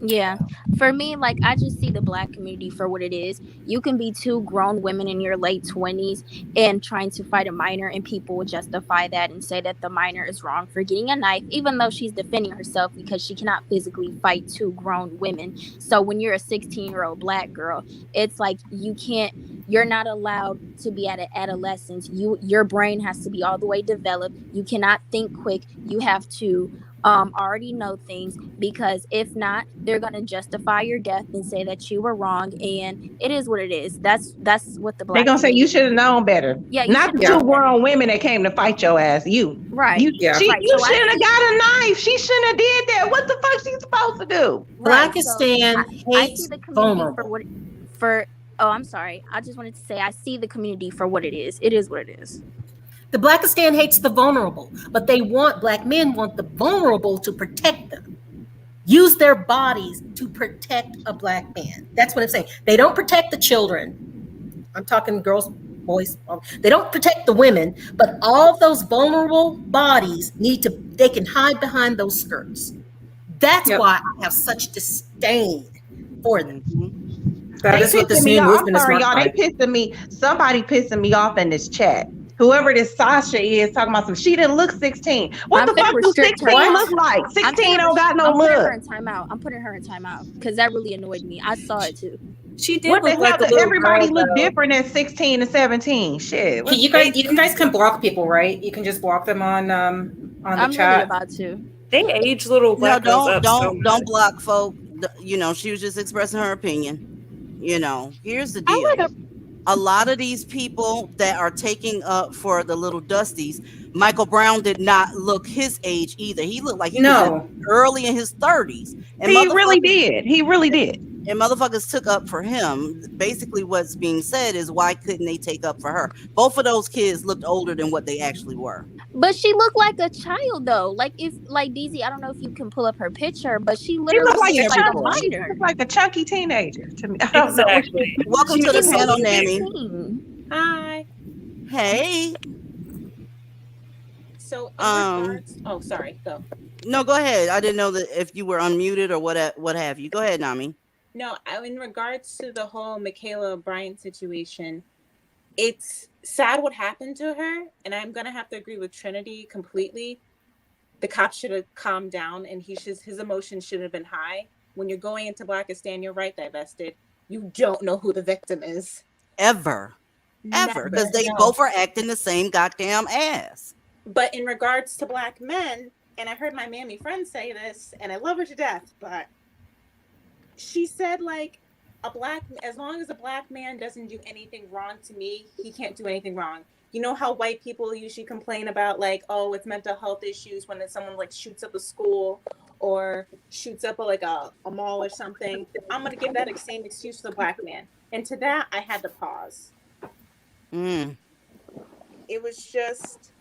Yeah. For me, like, I just see the Black community for what it is. You can be two grown women in your late 20s and trying to fight a minor, and people will justify that and say that the minor is wrong for getting a knife, even though she's defending herself because she cannot physically fight two grown women. So when you're a 16-year-old Black girl, it's like you're not allowed to be at an adolescence. Your brain has to be all the way developed. You cannot think quick. You have to already know things, because if not, they're going to justify your death and say that you were wrong, and it is what it is. That's what the Black they're gonna say you should have known better. Yeah, not the two grown women that came to fight your ass. Right. You shouldn't have got a knife. She shouldn't have did that. What the fuck she supposed to do? Blackistan hates vulnerable. I'm sorry. I just wanted to say I see the community for what it is. It is what it is. The Blackistan hates the vulnerable, but Black men want the vulnerable to protect them. Use their bodies to protect a Black man. That's what I'm saying. They don't protect the children. I'm talking girls, boys. They don't protect the women, but all those vulnerable bodies they can hide behind those skirts. That's why I have such disdain for them. That is what this new movement is. Y'all, they pissing me. Somebody pissing me off in this chat. whoever this Sasha is talking about some, she didn't look 16. What the fuck do 16 look like? 16 don't got no I'm putting her look. in timeout. I'm putting her in timeout because that really annoyed me. I saw it too. She did What the look hell? like a little Everybody girl, look though. different at 16 and 17. Shit. Hey, you guys can block people, right? You can just block them on the I'm chat. really about to. They age little black girls up so much. Don't block folk. You know, she was just expressing her opinion. You know, here's the deal. A lot of these people that are taking up for the little Dusties, Michael Brown did not look his age either. He looked like he was early in his 30s. And he really did. He really did. And motherfuckers took up for him. Basically, what's being said is, why couldn't they take up for her? Both of those kids looked older than what they actually were. But she looked like a child though. Like DZ, I don't know if you can pull up her picture, but she She literally looked like, looks like a she minor. looked like a chunky teenager to me. I don't Exactly. know. Welcome to the panel, Nami. Hi. Hey. So, oh, sorry. Go. No, go ahead. I didn't know that if you were unmuted or what have you. Go ahead, Nami. No, in regards to the whole Michaela Bryant situation, it's sad what happened to her, and I'm gonna have to agree with Trinity completely. The cops should have calmed down, and his emotions should have been high. When you're going into Blackistan, you're right, divested. You don't know who the victim is. Ever. Because they both are acting the same goddamn ass. But in regards to black men, and I heard my mammy friend say this, and I love her to death, but she said, like, as long as a black man doesn't do anything wrong to me, he can't do anything wrong. You know how white people usually complain about, like, oh, it's mental health issues when someone like shoots up a school or shoots up a mall or something. I'm gonna give that same excuse to the black man. And to that, I had to pause. It was just,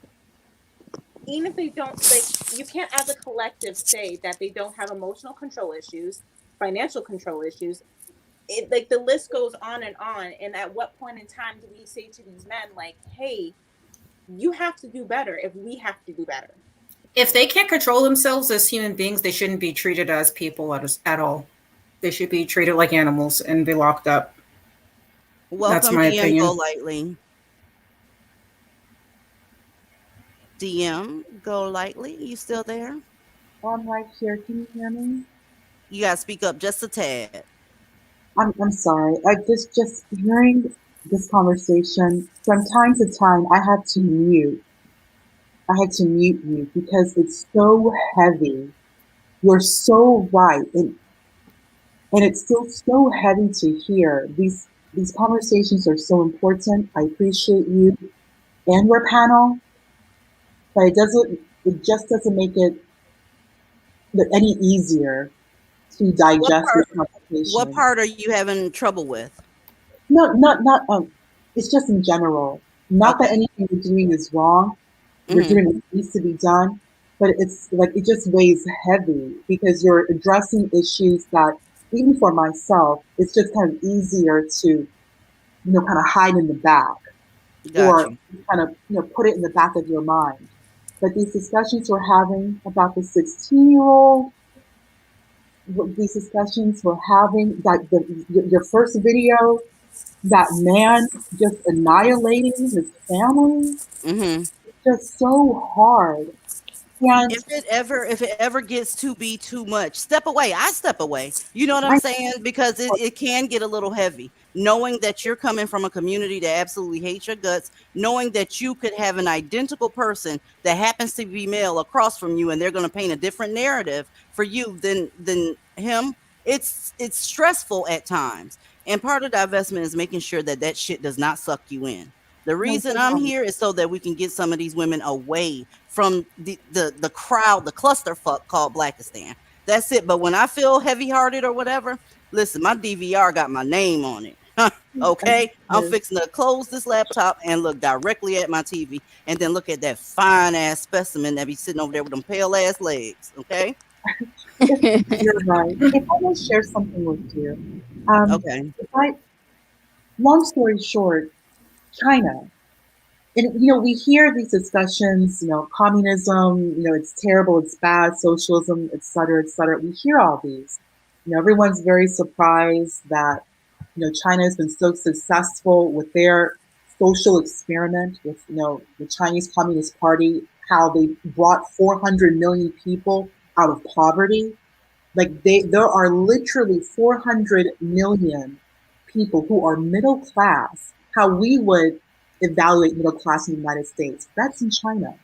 even if they don't, like, you can't as a collective say that they don't have emotional control issues, financial control issues. It, like, the list goes on. And at what point in time do we say to these men, like, hey, you have to do better if we have to do better? If they can't control themselves as human beings, they shouldn't be treated as people at all. They should be treated like animals and be locked up. Welcome, That's my DM opinion. Go Lightly. DM Go Lightly, you still there? I'm right here. Can you hear me? You gotta speak up just a tad. I'm sorry. I just hearing this conversation from time to time. I had to mute you because it's so heavy. You're so right, and it's still so heavy to hear. These conversations are so important. I appreciate you and your panel, but it just doesn't make it any easier to digest this conversation. What part are you having trouble with? Not it's just in general. Not that anything you're doing is wrong. You're doing what needs to be done, but it's like it just weighs heavy because you're addressing issues that, even for myself, it's just kind of easier to, kind of hide in the back or kind of, put it in the back of your mind. But these discussions we're having about the 16-year-old, these discussions we're having, that your first video, that man just annihilating his family, it's just so hard. And if it ever gets to be too much, step away. I step away. You know what I'm saying? Because it can get a little heavy. Knowing that you're coming from a community that absolutely hates your guts, knowing that you could have an identical person that happens to be male across from you, and they're going to paint a different narrative for you than him. It's stressful at times. And part of divestment is making sure that shit does not suck you in. The reason I'm here is so that we can get some of these women away from the crowd, the clusterfuck called Blackistan. That's it. But when I feel heavy-hearted or whatever, listen, my DVR got my name on it. Okay? I'm fixing to close this laptop and look directly at my TV and then look at that fine-ass specimen that be sitting over there with them pale-ass legs. Okay? You're right. If I may share something with you. Okay. Long story short, China. And, we hear these discussions, communism, it's terrible, it's bad, socialism, et cetera, et cetera. We hear all these. Everyone's very surprised that, China has been so successful with their social experiment with, the Chinese Communist Party, how they brought 400 million people out of poverty. Like there are literally 400 million people who are middle class, how we would evaluate middle class in the United States. That's in China.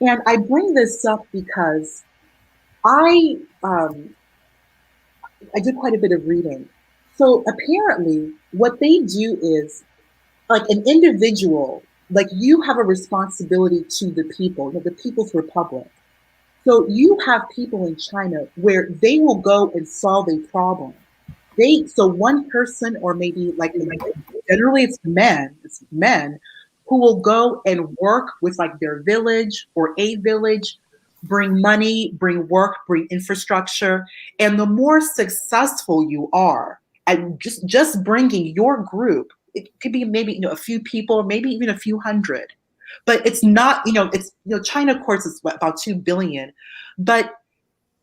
And I bring this up because I did quite a bit of reading. So apparently what they do is, like, an individual, like, you have a responsibility to the people, the People's Republic. So you have people in China where they will go and solve a problem. So one person, or maybe like generally it's men who will go and work with like their village or a village, bring money, bring work, bring infrastructure. And the more successful you are at just bringing your group, it could be maybe, a few people, maybe even a few hundred. But it's not, it's, China, of course, is about 2 billion, but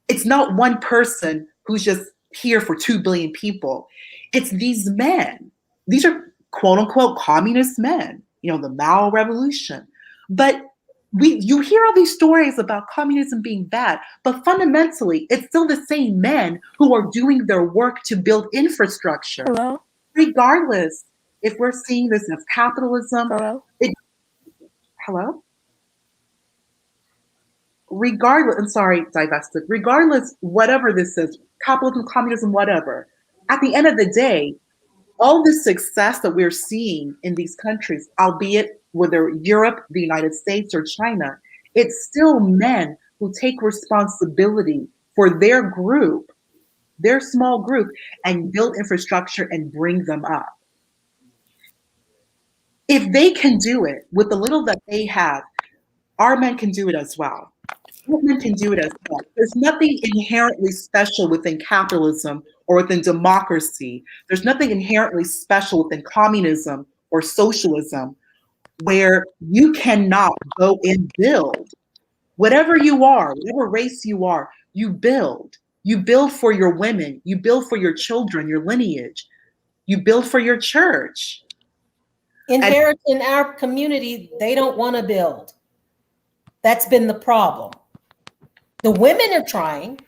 it's not one person who's just here for 2 billion people. It's these men. These are quote unquote communist men, the Mao Revolution. But you hear all these stories about communism being bad, but fundamentally, it's still the same men who are doing their work to build infrastructure. Hello? Regardless if we're seeing this as capitalism. Hello? Hello? Regardless, I'm sorry, divested. Regardless, whatever this is, capitalism, communism, whatever, at the end of the day, all the success that we're seeing in these countries, albeit whether Europe, the United States, or China, it's still men who take responsibility for their group, their small group, and build infrastructure and bring them up. If they can do it with the little that they have, our men can do it as well. Women can do it as well. There's nothing inherently special within capitalism or within democracy. There's nothing inherently special within communism or socialism where you cannot go and build. Whatever you are, whatever race you are, you build. You build for your women. You build for your children, your lineage. You build for your church. Inherent in our community, they don't want to build. That's been the problem. The women are trying,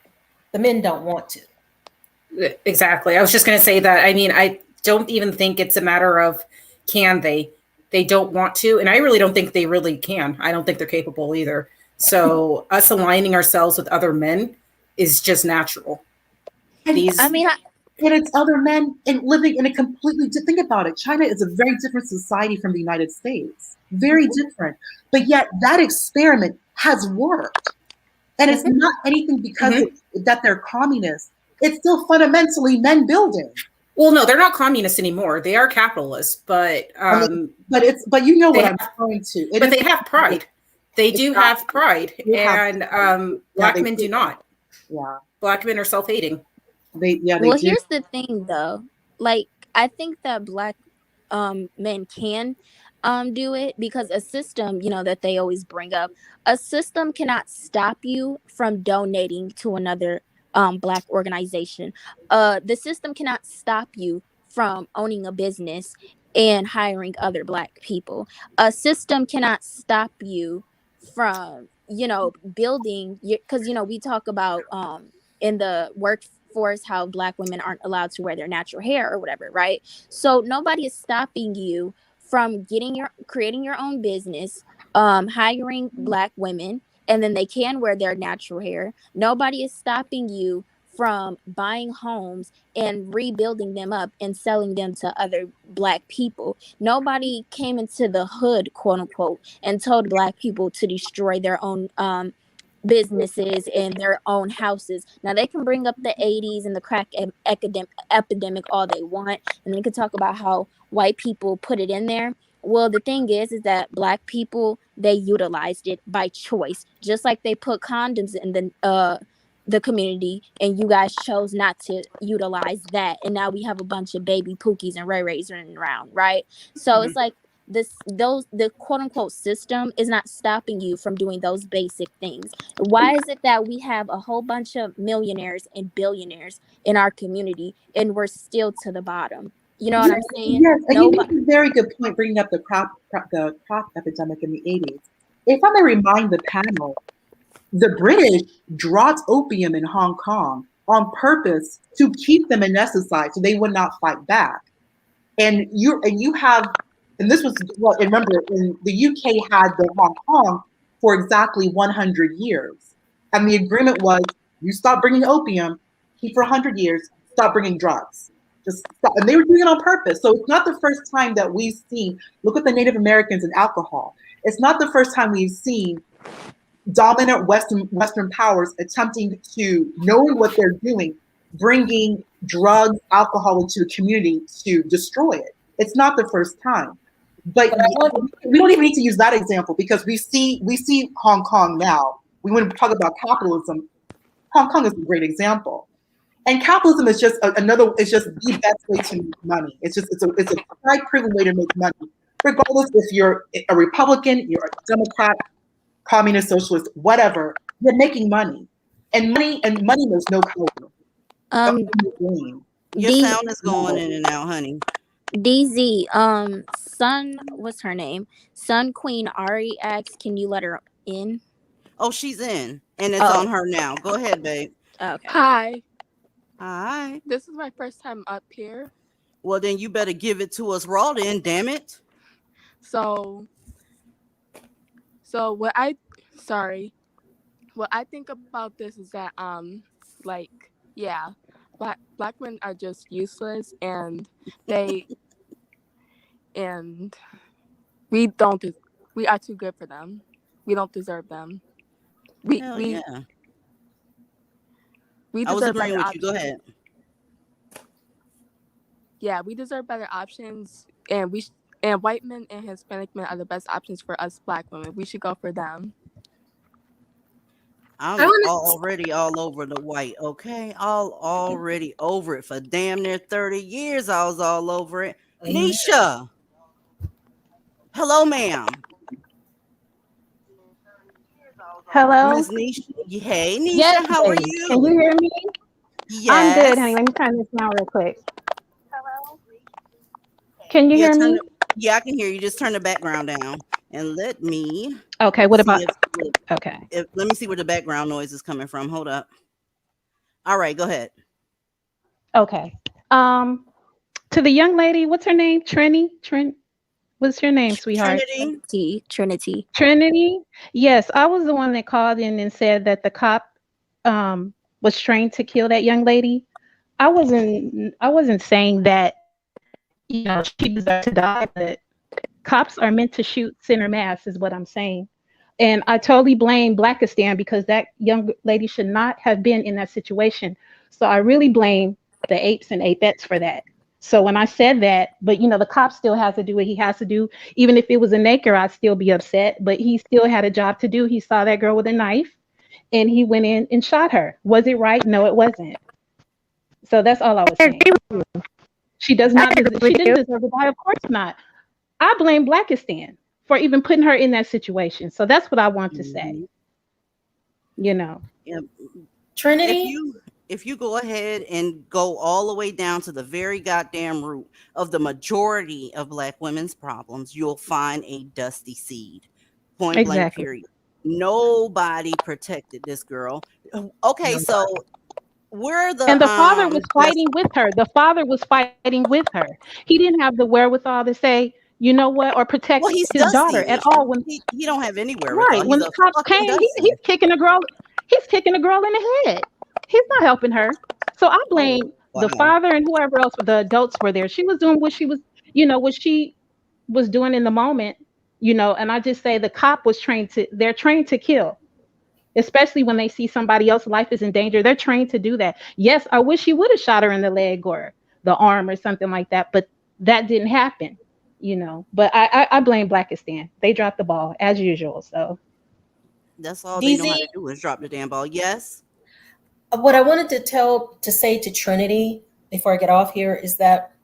the men don't want to. Exactly. I was just going to say that. I mean, I don't even think it's a matter of can they. They don't want to. And I really don't think they really can. I don't think they're capable either. So us aligning ourselves with other men is just natural. And it's other men and living in a completely, think about it. China is a very different society from the United States. Very different. But yet that experiment has worked. And it's not anything because that they're communists. It's still fundamentally men building. Well, no, they're not communists anymore. They are capitalists, but but you know what I'm referring to. But they have pride. They do have pride, and black men do not. Yeah, black men are self-hating. Well, here's the thing, though. Like, I think that black men can do it because a system, that they always bring up, a system cannot stop you from donating to another black organization. The system cannot stop you from owning a business and hiring other black people. A system cannot stop you from, building, because, we talk about in the workforce how black women aren't allowed to wear their natural hair or whatever, right? So nobody is stopping you from creating your own business, hiring black women, and then they can wear their natural hair. Nobody is stopping you from buying homes and rebuilding them up and selling them to other black people. Nobody came into the hood, quote unquote, and told black people to destroy their own businesses and their own houses. Now they can bring up the 80s and the crack epidemic all they want, and they can talk about how white people put it in there. Well, the thing is that black people, they utilized it by choice, just like they put condoms in the community, and you guys chose not to utilize that, and now we have a bunch of baby pookies and ray rays running around, right? So it's like the quote unquote system is not stopping you from doing those basic things. Why is it that we have a whole bunch of millionaires and billionaires in our community and we're still to the bottom? You know what I'm saying? Yes, and you make Nobody. a very good point bringing up the crop epidemic in the 80s. If I may remind the panel, the British dropped opium in Hong Kong on purpose to keep them anesthetized so they would not fight back. And you have, and this was, well, remember, in the UK had the Hong Kong for exactly 100 years. And the agreement was, you stop bringing opium, keep for 100 years, stop bringing drugs. Just stop. And they were doing it on purpose. So it's not the first time that we've seen, look at the Native Americans and alcohol. It's not the first time we've seen dominant Western powers attempting to, knowing what they're doing, bringing drugs, alcohol into the community to destroy it. It's not the first time. But we don't even need to use that example because we see Hong Kong now. We want to talk about capitalism. Hong Kong is a great example. And capitalism is just it's just the best way to make money. It's a quite privileged way to make money, regardless if you're a Republican, you're a Democrat, communist, socialist, whatever. You're making money, and money knows no color. Your sound is going in and out, honey. DZ, Sun, what's her name? Sun Queen Ari asks, can you let her in? Oh, she's in, and it's on her now. Go ahead, babe. Okay. Hi. Hi. This is my first time up here. Well, then you better give it to us raw then, damn it. So what I think about this is that like, yeah, black men are just useless, and we are too good for them. We don't deserve them. We I was agreeing with you. Go ahead. Yeah, we deserve better options, and and white men and Hispanic men are the best options for us black women. We should go for them. I'm already all over the white, okay? Already over it. For damn near 30 years, I was all over it. Nisha. Hello, ma'am. Hello. Miss Nisha. Hey, Nisha, Yes, how are baby. you? Can you hear me? Yes. I'm good, honey. Let me turn this down real quick. Can you hear me? Yeah, I can hear you. Just turn the background down. And let me. Okay, what about? Okay. Let me see where the background noise is coming from. Hold up. All right, go ahead. Okay. To the young lady, what's her name? What's your name, sweetheart? Trinity. Yes, I was the one that called in and said that the cop was trained to kill that young lady. I wasn't saying that, you know, she deserved to die, but cops are meant to shoot center mass is what I'm saying. And I totally blame Blackistan because that young lady should not have been in that situation. So I really blame the apes and apettes for that. So when I said that, but you know, the cop still has to do what he has to do. Even if it was a naked, I'd still be upset, but he still had a job to do. He saw that girl with a knife and he went in and shot her. Was it right? No, it wasn't. So that's all I was saying. She does not, she didn't deserve to die. Of course not. I blame Blackistan for even putting her in that situation. So that's what I want to say. You know. Yep. Trinity? If you go ahead and go all the way down to the very goddamn root of the majority of black women's problems, you'll find a dusty seed. Point blank, period. Nobody protected this girl. Okay, so where the and the father was fighting with her. The father was fighting with her. He didn't have the wherewithal to say, you know what, or protect his daughter at all. When he don't have anywhere. Right. When the cops came, he's kicking a girl. He's kicking a girl in the head. He's not helping her. So I blame the father and whoever else, the adults were there. She was doing what she was, you know, what she was doing in the moment, you know, and I just say the cop was they're trained to kill, especially when they see somebody else's life is in danger. They're trained to do that. Yes, I wish he would have shot her in the leg or the arm or something like that, but that didn't happen, you know. But I blame Blackistan. They dropped the ball as usual. So that's all they know how to do is drop the damn ball. Yes. What I wanted to say to Trinity before I get off here is that,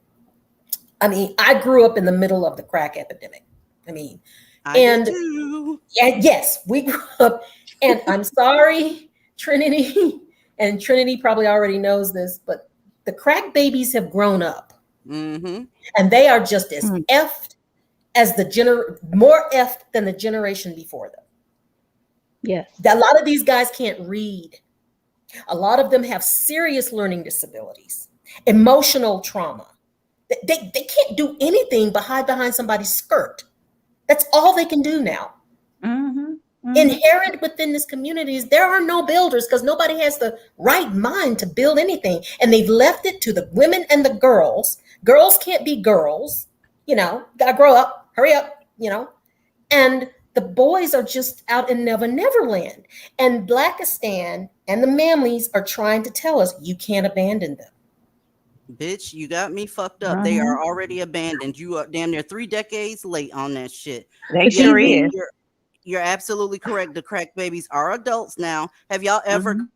I mean, I grew up in the middle of the crack epidemic. I mean, yes, we grew up, and I'm sorry, Trinity, and Trinity probably already knows this, but the crack babies have grown up. Mm-hmm. And they are just as effed as more effed than the generation before them. Yes. A lot of these guys can't read. A lot of them have serious learning disabilities, emotional trauma. They can't do anything but hide behind somebody's skirt. That's all they can do now. Inherent within this community is there are no builders because nobody has the right mind to build anything. And they've left it to the women and the girls. Girls can't be girls. Gotta grow up, hurry up, And the boys are just out in Never Never Land. And Blackistan and the Mamleys are trying to tell us you can't abandon them. Bitch, you got me fucked up. They are already abandoned. You are damn near 3 decades late on that shit. They sure is. You're absolutely correct. The crack babies are adults now. Have y'all ever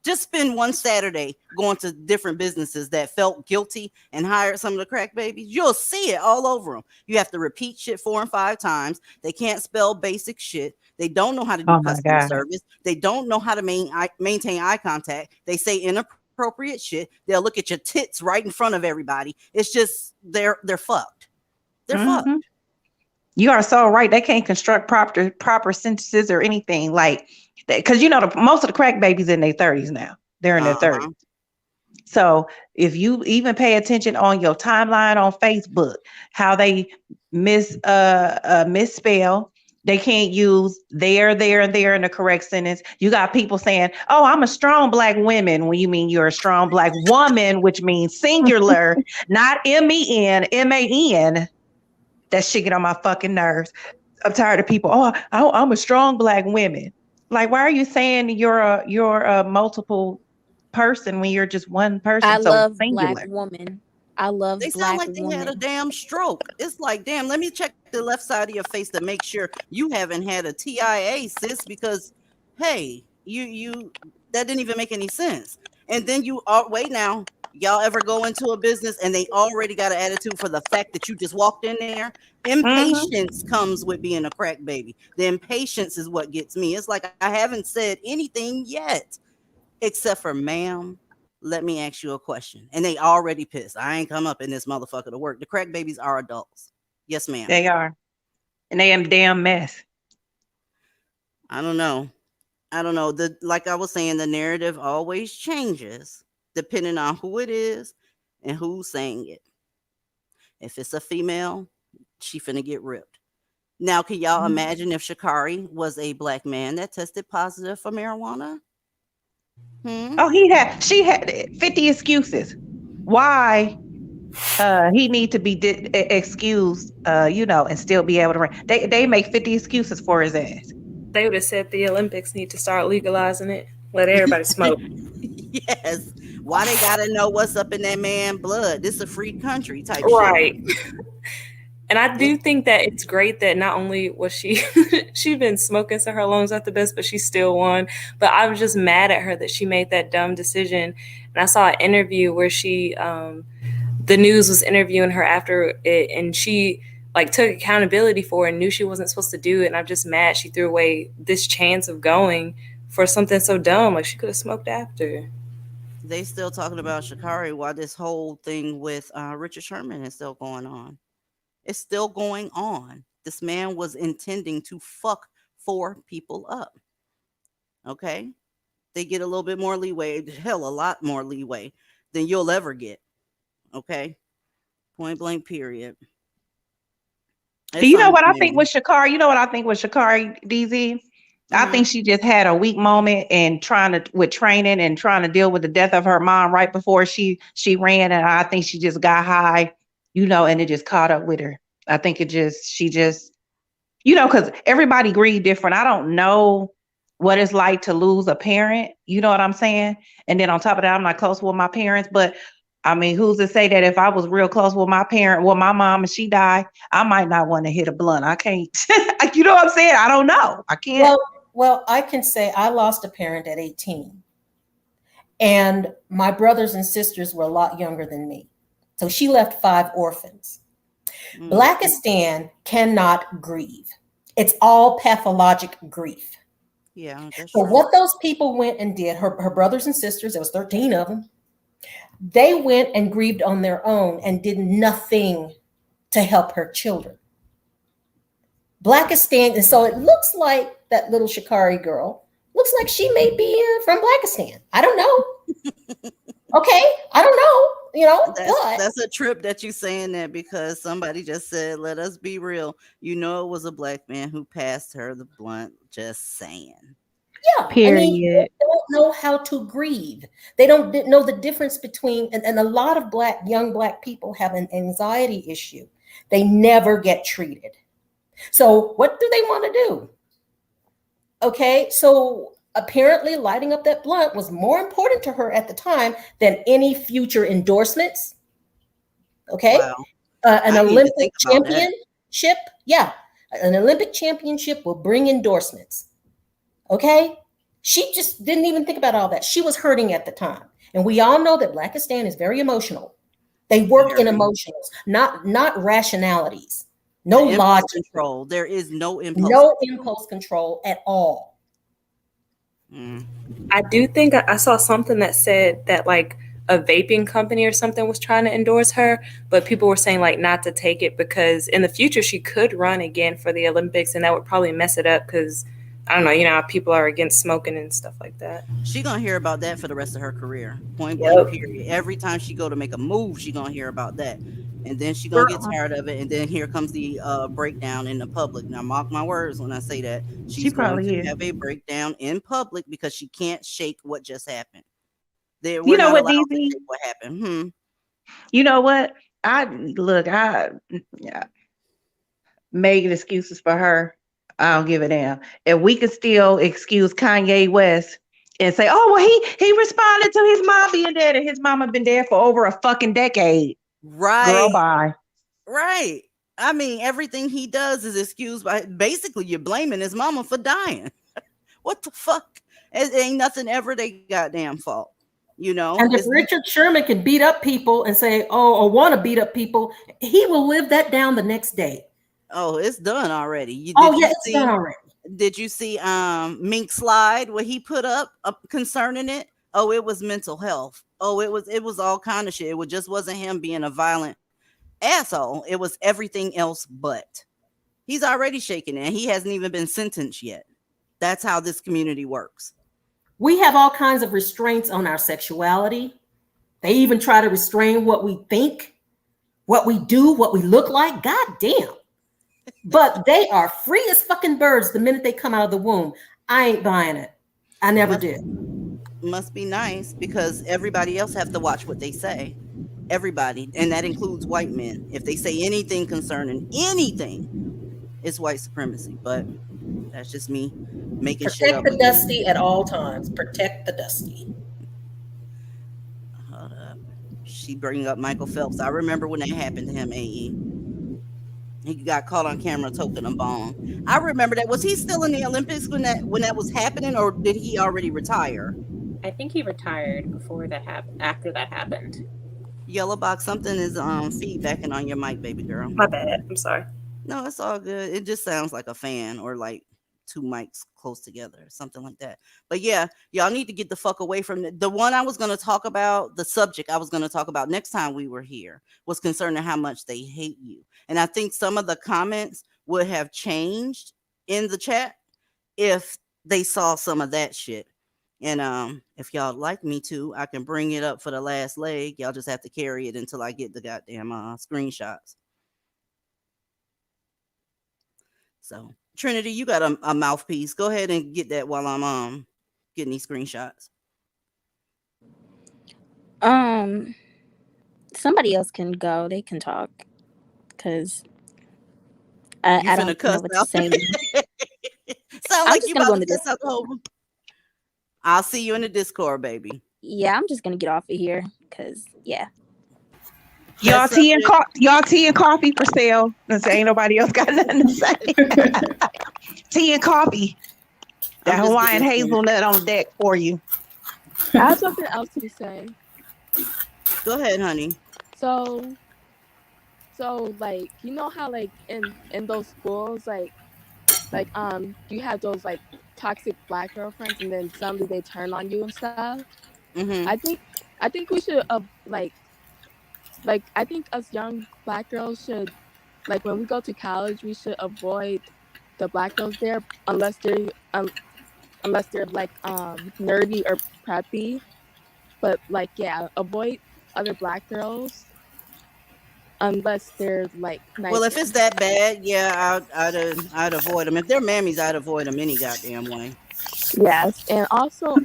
just spend one Saturday going to different businesses that felt guilty and hired some of the crack babies? You'll see it all over them. You have to repeat shit 4 and 5 times. They can't spell basic shit. They don't know how to do customer service. They don't know how to maintain eye contact. They say inappropriate shit. They'll look at your tits right in front of everybody. It's just they're fucked. They're fucked. You are so right. They can't construct proper sentences or anything like that. Because most of the crack babies in their 30s now. They're in their 30s. So if you even pay attention on your timeline on Facebook, how they misspell, they can't use there, and there in the correct sentence. You got people saying, "Oh, I'm a strong Black woman," when you mean you're a strong Black woman, which means singular, not MEN, MAN. That shit get on my fucking nerves. I'm tired of people. Oh, I'm a strong Black woman. Like, why are you saying you're a multiple person when you're just one person? I love singular. Black woman. I love They Black sound like they woman. had a damn stroke. It's like, damn, let me check the left side of your face to make sure you haven't had a TIA, sis, because hey, you that didn't even make any sense. And then wait now. Y'all ever go into a business and they already got an attitude for the fact that you just walked in there? Impatience comes with being a crack baby. The impatience is what gets me. It's like I haven't said anything yet, except for, ma'am, let me ask you a question. And they already pissed. I ain't come up in this motherfucker to work. The crack babies are adults. Yes, ma'am. They are. And they am damn mess. I don't know. Like I was saying, the narrative always changes depending on who it is and who's saying it. If it's a female, she finna get ripped. Now, can y'all imagine if Sha'Carri was a Black man that tested positive for marijuana? Oh, she had 50 excuses. Why he need to be excused, and still be able to run. They make 50 excuses for his ass. They would have said the Olympics need to start legalizing it. Let everybody smoke. Yes. Why they gotta know what's up in that man blood? This is a free country type right. shit. And I do think that it's great that not only was she'd been smoking so her lungs at the best, but she still won. But I was just mad at her that she made that dumb decision. And I saw an interview where the news was interviewing her after it, and she took accountability for it and knew she wasn't supposed to do it. And I'm just mad she threw away this chance of going for something so dumb. Like, she could have smoked after. They still talking about Sha'Carri while this whole thing with Richard Sherman is still going on. It's still going on. This man was intending to fuck 4 people up. Okay? They get a little bit more leeway. Hell, a lot more leeway than you'll ever get. Okay? Point blank, period. You know what I think with Sha'Carri? DZ? I think she just had a weak moment and with training and trying to deal with the death of her mom right before she ran. And I think she just got high, and it just caught up with her. I think she just, because everybody grieve different. I don't know what it's like to lose a parent. You know what I'm saying? And then on top of that, I'm not close with my parents, but I mean, who's to say that if I was real close with my mom and she died, I might not want to hit a blunt. I can't, you know what I'm saying? I don't know. I can't. Well, I can say I lost a parent at 18. And my brothers and sisters were a lot younger than me. So she left 5 orphans. Blackistan cannot grieve. It's all pathologic grief. Yeah. So what those people went and did, her brothers and sisters, there was 13 of them. They went and grieved on their own and did nothing to help her children. Blackistan, and so it looks like that little Shikari girl looks like she may be from Blackistan. I don't know. Okay, I don't know, but That's a trip that you saying that because somebody just said, let us be real. You know, it was a black man who passed her the blunt. Just saying. Yeah, I mean, they don't know how to grieve. They don't know the difference between, and a lot of young black people have an anxiety issue. They never get treated. So what do they want to do? Okay, so apparently lighting up that blunt was more important to her at the time than any future endorsements. Okay, Wow. An I didn't even Olympic think about that. championship, yeah, an Olympic championship will bring endorsements. Okay, she just didn't even think about all that. She was hurting at the time, and we all know that Blackistan is very emotional. They work in emotions, not rationalities. No The impulse logic. control. There is no impulse. No impulse control at all. I do think I saw something that said that like a vaping company or something was trying to endorse her, but people were saying like not to take it because in the future she could run again for the Olympics and that would probably mess it up because I don't know, you know, how people are against smoking and stuff like that. She gonna hear about that for the rest of her career. Point blank, period. Every time she go to make a move, she gonna hear about that. And then she gonna get tired of it. And then here comes the breakdown in the public. Now mark my words when I say that. She's going to have a breakdown in public because she can't shake what just happened. We're not allowed to shake what happened. You know what? I making excuses for her. I don't give a damn. If we could still excuse Kanye West and say, oh, well, he responded to his mom being dead and his mama been dead for over a fucking decade. Right. Girl, bye. Right. I mean, everything he does is excused by basically you're blaming his mama for dying. What the fuck? It ain't nothing ever they goddamn fault. You know? And if Richard Sherman can beat up people and say, oh, or want to beat up people, he will live that down the next day. Oh, it's done already. It's done already. Did you see Mink Slide what he put up concerning it? Oh, it was mental health. Oh, it was all kind of shit. It just wasn't him being a violent asshole. It was everything else but. He's already shaking it. He hasn't even been sentenced yet. That's how this community works. We have all kinds of restraints on our sexuality. They even try to restrain what we think, what we do, what we look like. God damn. But they are free as fucking birds the minute they come out of the womb. I ain't buying it. I never did. Must be nice because everybody else have to watch what they say. Everybody, and that includes white men. If they say anything concerning anything, it's white supremacy. But that's just me making shit up. Protect the dusty at all times. Protect the dusty. Hold up. She bringing up Michael Phelps. I remember when that happened to him, AE. He got caught on camera toting a bomb. I remember that. Was he still in the Olympics when that was happening, or did he already retire? I think he retired before that happened. After that happened. Yellow box, something is feedbacking on your mic, baby girl. My bad. I'm sorry. No, it's all good. It just sounds like a fan or like two mics close together, something like that. But yeah, y'all need to get the fuck away from the one I was going to talk about. The subject I was going to talk about next time we were here was concerning how much they hate you. And I think some of the comments would have changed in the chat if they saw some of that shit. And if y'all like me to, I can bring it up for the last leg. Y'all just have to carry it until I get the goddamn screenshots. So Trinity, you got a mouthpiece. Go ahead and get that while I'm getting these screenshots. Somebody else can go. They can talk because I don't know what to say. Sound like you about to cuss out the whole room. I'll see you in the Discord, baby. Yeah, I'm just gonna get off of here because Y'all tea and coffee for sale. Since ain't nobody else got nothing to say. Tea and coffee. That Hawaiian hazelnut on deck for you. I have something else to say. Go ahead, honey. So like you know how like in those schools like you have those like toxic black girlfriends and then suddenly they turn on you and stuff. Mm-hmm. I think I think we should like I think us young black girls should, like, when we go to college, we should avoid the black girls there unless they're like nerdy or preppy. But like, yeah, avoid other black girls unless they're like Well, nice if it's ones. that bad, yeah, I'd avoid them. If they're mammies, I'd avoid them any goddamn way. Yes, and also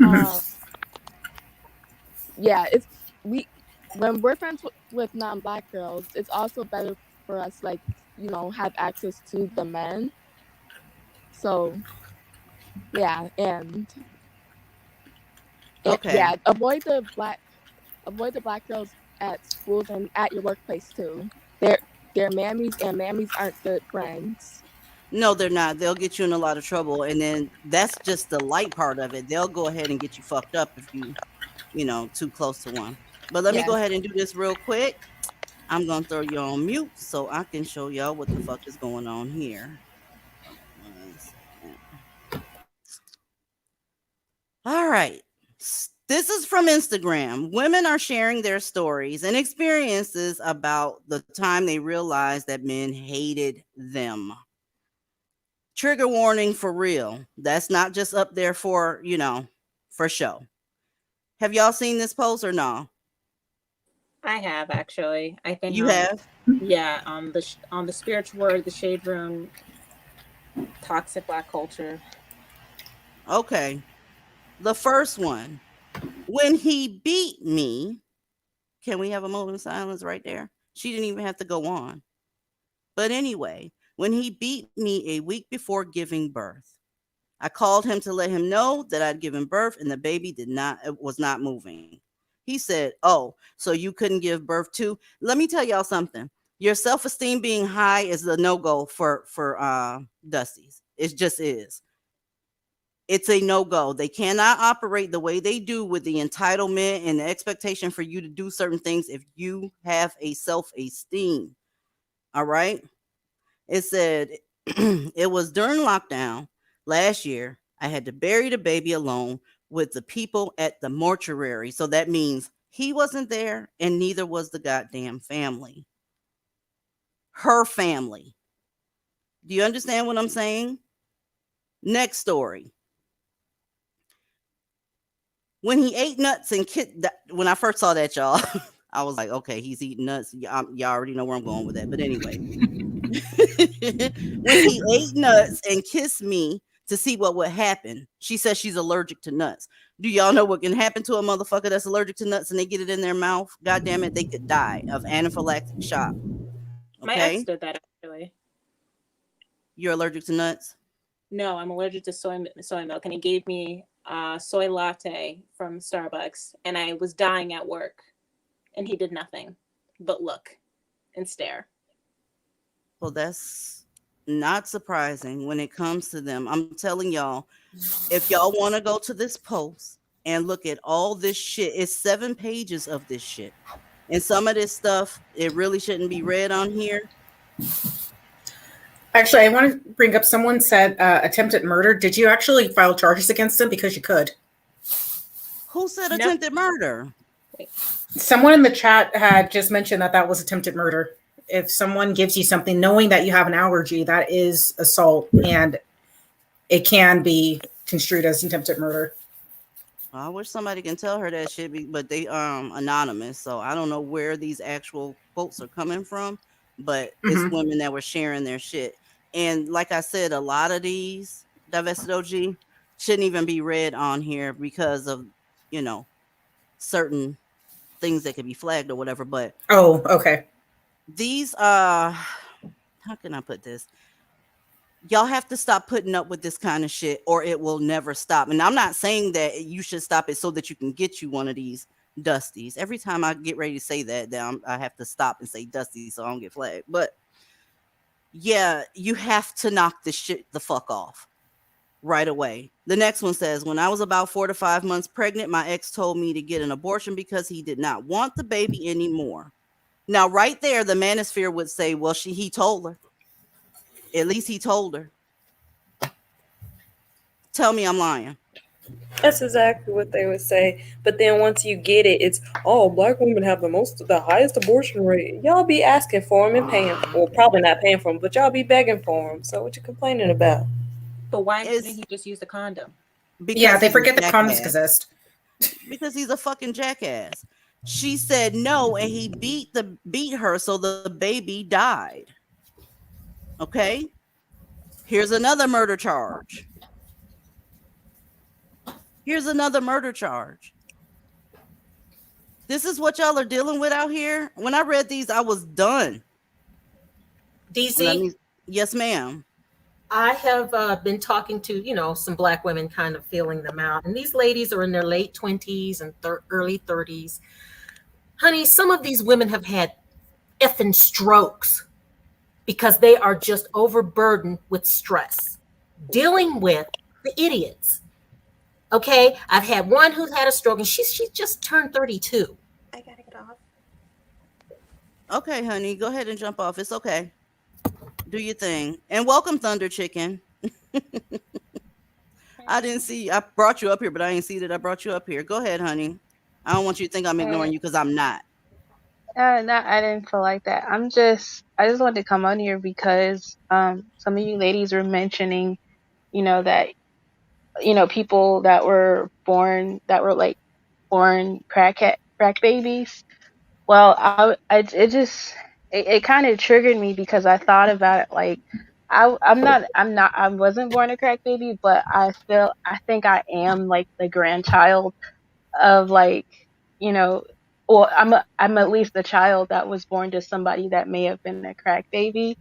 yeah, it's we when we're friends with non-black girls, it's also better for us, like, have access to the men. So yeah, and Okay. yeah, avoid the black girls at schools and at your workplace too. They're mammies, and mammies aren't good friends. No, they're not. They'll get you in a lot of trouble, and then that's just the light part of it. They'll go ahead and get you fucked up if too close to one. But let me go Yes. ahead and do this real quick. I'm gonna throw you on mute so I can show y'all what the fuck is going on here. 1 second. All right. This is from Instagram. Women are sharing their stories and experiences about the time they realized that men hated them. Trigger warning for real. That's not just up there for show. Have y'all seen this post or no? I have actually. I think You have? yeah, on the spiritual word, the shade room, toxic black culture. Okay. The first one. When he beat me, can we have a moment of silence right there? She didn't even have to go on. But anyway, when he beat me a week before giving birth, I called him to let him know that I'd given birth and the baby was not moving. He said, "Oh, so you couldn't give birth too?" Let me tell y'all something. Your self-esteem being high is the no-go for Dusties. It just is. It's a no-go. They cannot operate the way they do with the entitlement and the expectation for you to do certain things if you have a self-esteem. All right? It said it was during lockdown last year. I had to bury the baby alone with the people at the mortuary. So that means he wasn't there and neither was the goddamn family. Her family. Do you understand what I'm saying? Next story. When he ate nuts and when I first saw that, y'all, I was like, okay, he's eating nuts. Y'all already know where I'm going with that. But anyway, when he ate nuts and kissed me to see what would happen, she says she's allergic to nuts. Do y'all know what can happen to a motherfucker that's allergic to nuts and they get it in their mouth? God damn it, they could die of anaphylactic shock. My ex Okay? did that actually. You're allergic to nuts? No, I'm allergic to soy milk, and he gave me a soy latte from Starbucks, and I was dying at work, and he did nothing but look and stare. Well, that's not surprising when it comes to them. I'm telling y'all, if y'all want to go to this post and look at all this shit, it's 7 pages of this shit. And some of this stuff, it really shouldn't be read on here. Actually, I want to bring up, someone said attempted murder. Did you actually file charges against him? Because you could. Who said attempted murder? Someone in the chat had just mentioned that was attempted murder. If someone gives you something knowing that you have an allergy, that is assault, and it can be construed as attempted murder. I wish somebody can tell her that shit, but they anonymous, so I don't know where these actual quotes are coming from, but it's women that were sharing their shit. And like I said, a lot of these divested OG shouldn't even be read on here because of, certain things that could be flagged or whatever. But oh, okay. These how can I put this? Y'all have to stop putting up with this kind of shit or it will never stop. And I'm not saying that you should stop it so that you can get you one of these Dusties. Every time I get ready to say that, then I have to stop and say Dusty so I don't get flagged. But yeah, you have to knock this shit the fuck off right away. The next one says, when I was about 4 to 5 months pregnant, my ex told me to get an abortion because he did not want the baby anymore. Now, right there, the manosphere would say, well, he told her. At least he told her. Tell me I'm lying. That's exactly what they would say. But then once you get it, it's black women have the highest abortion rate. Y'all be asking for them and paying. Well, probably not paying for them, but y'all be begging for them. So what you complaining about? But why didn't It's he just use the condom? Yeah, because they he's a forget the condoms jackass. exist. Because he's a fucking jackass. She said no, and he beat her, so the baby died. Okay, here's another murder charge. Here's another murder charge. This is what y'all are dealing with out here. When I read these, I was done. DC, Yes, ma'am. I have been talking to, some black women, kind of feeling them out. And these ladies are in their late 20s and early 30s. Honey, some of these women have had effing strokes because they are just overburdened with stress, dealing with the idiots. Okay, I've had one who's had a stroke, and she just turned 32. I gotta get off. Okay, honey, go ahead and jump off. It's okay. Do your thing. And welcome, Thunder Chicken. I didn't see, I brought you up here, but I didn't see that I brought you up here. Go ahead, honey. I don't want you to think I'm ignoring you because I'm not. No, I didn't feel like that. I just wanted to come on here because some of you ladies were mentioning, that people that were born like born crack babies. Well, it kind of triggered me because I thought about it like I wasn't born a crack baby, but I think I am like the grandchild of like, you know, or I'm at least the child that was born to somebody that may have been a crack baby.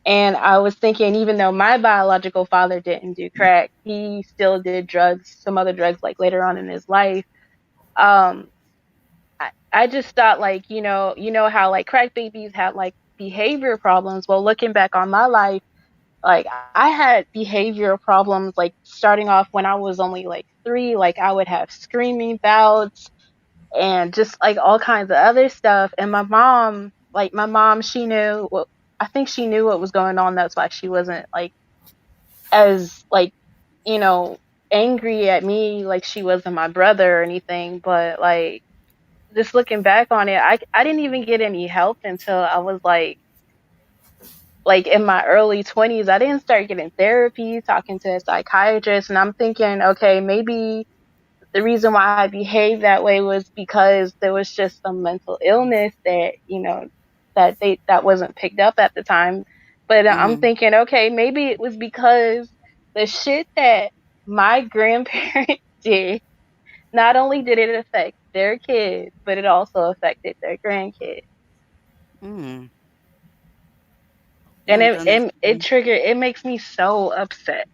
And I was thinking, even though my biological father didn't do crack, he still did drugs, some other drugs, like later on in his life. Um, I just thought, like, how like crack babies had like behavior problems. Well, looking back on my life, like I had behavioral problems, like starting off when I was only like 3. Like I would have screaming bouts and just like all kinds of other stuff. And my mom, she knew what, I think she knew what was going on. That's why she wasn't like as like, you know, angry at me like she was at my brother or anything. But like just looking back on it, I didn't even get any help until I was like in my early 20s. I didn't start getting therapy, talking to a psychiatrist, and I'm thinking, okay, maybe the reason why I behaved that way was because there was just some mental illness that, that wasn't picked up at the time. But I'm thinking, okay, maybe it was because the shit that my grandparents did, not only did it affect their kids, but it also affected their grandkids. Mm. And it makes me so upset.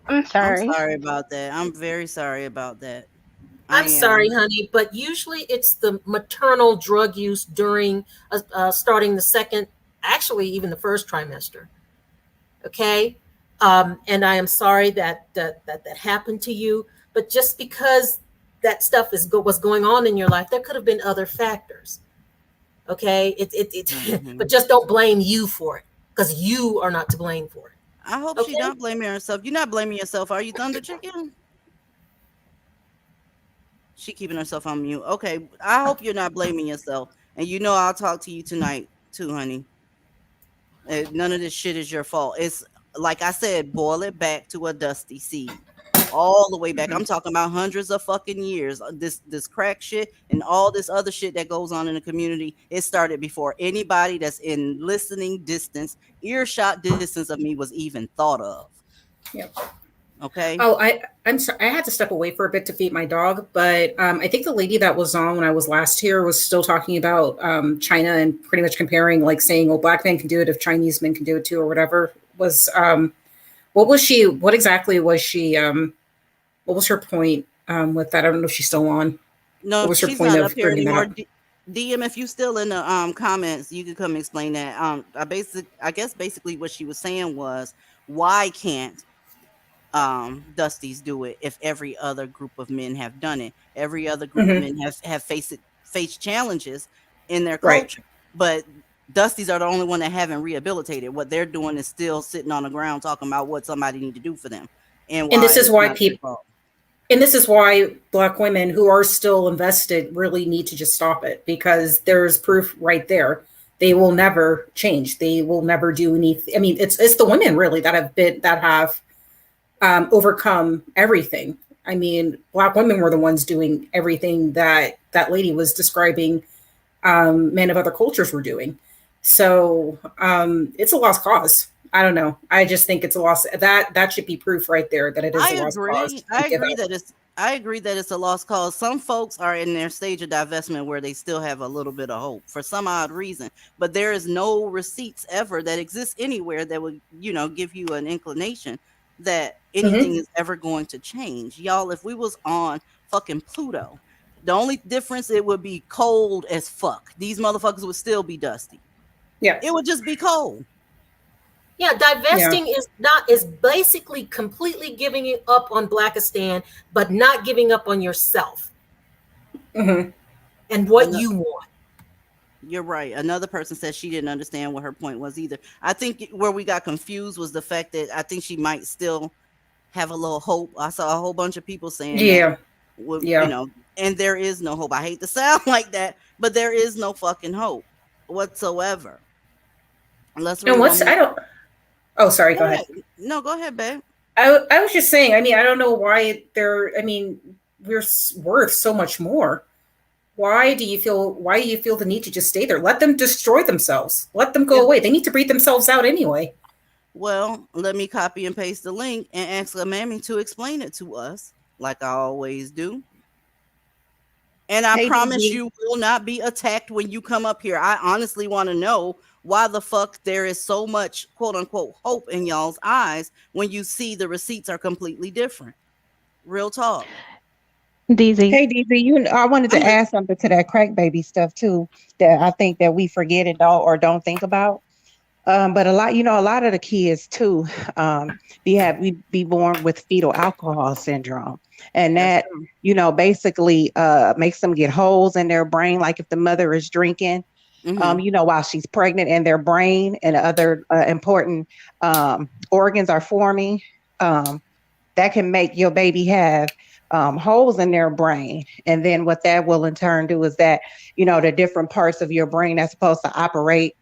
I'm sorry. I'm sorry about that. I'm very sorry about that. I'm sorry, honey, but usually it's the maternal drug use during starting the second, actually even the first trimester. Okay, and I am sorry that happened to you. But just because that stuff was going on in your life, there could have been other factors. Okay, but just don't blame you for it because you are not to blame for it. I hope she's not blaming herself. You're not blaming yourself, are you, Thunder Chicken? She keeping herself on mute. Okay, I hope you're not blaming yourself. And I'll talk to you tonight too, honey. None of this shit is your fault. It's like I said, boil it back to a dusty seed. All the way back. I'm talking about hundreds of fucking years. This crack shit and all this other shit that goes on in the community, it started before anybody that's in listening distance, earshot distance of me was even thought of. Yep. Okay. Oh, I'm sorry. I had to step away for a bit to feed my dog, but I think the lady that was on when I was last here was still talking about China and pretty much comparing, like saying, "Oh, black men can do it if Chinese men can do it too," or whatever. What exactly was she? What was her point with that? I don't know if she's still on. No, what was her she's point not of up here bringing that anymore. up? DM, if you still in the comments, you can come explain that. I guess basically what she was saying was, why can't Dusties do it if every other group of men have done it? Every other group of men have faced challenges in their culture, but Dusties are the only one that haven't rehabilitated. What they're doing is still sitting on the ground talking about what somebody need to do for them, and this is why people And this is why Black women who are still invested really need to just stop it, because there's proof right there. They will never change. They will never do anything. I mean, it's the women really that have overcome everything. I mean, Black women were the ones doing everything that that lady was describing men of other cultures were doing. So it's a lost cause. I don't know. I just think it's a lost, that should be proof right there that it is a lost cause. I agree that it's a lost cause. Some folks are in their stage of divestment where they still have a little bit of hope for some odd reason, but there is no receipts ever that exist anywhere that would, give you an inclination that anything is ever going to change. Y'all, if we was on fucking Pluto, the only difference, it would be cold as fuck. These motherfuckers would still be dusty. Yeah. It would just be cold. Yeah, divesting is basically completely giving it up on Blackistan, but not giving up on yourself and what you want. You're right. Another person said she didn't understand what her point was either. I think where we got confused was the fact that I think she might still have a little hope. I saw a whole bunch of people saying that, and there is no hope. I hate to sound like that, but there is no fucking hope whatsoever. Let's read one more. Oh, sorry. Go ahead. No, go ahead, babe. I was just saying, I mean, I don't know why we're worth so much more. Why do you feel the need to just stay there? Let them destroy themselves. Let them go away. They need to breathe themselves out anyway. Well, let me copy and paste the link and ask a mammy to explain it to us, like I always do. And I promise you will not be attacked when you come up here. I honestly want to know why the fuck there is so much quote unquote hope in y'all's eyes when you see the receipts are completely different. Real talk. DZ. Hey DZ, I wanted to add something to that crack baby stuff too, that I think that we forget and don't think about. But a lot of the kids too, be born with fetal alcohol syndrome. And that, basically makes them get holes in their brain. Like if the mother is drinking, while she's pregnant, and their brain and other important organs are forming, that can make your baby have holes in their brain. And then what that will in turn do is that, the different parts of your brain that's supposed to operate,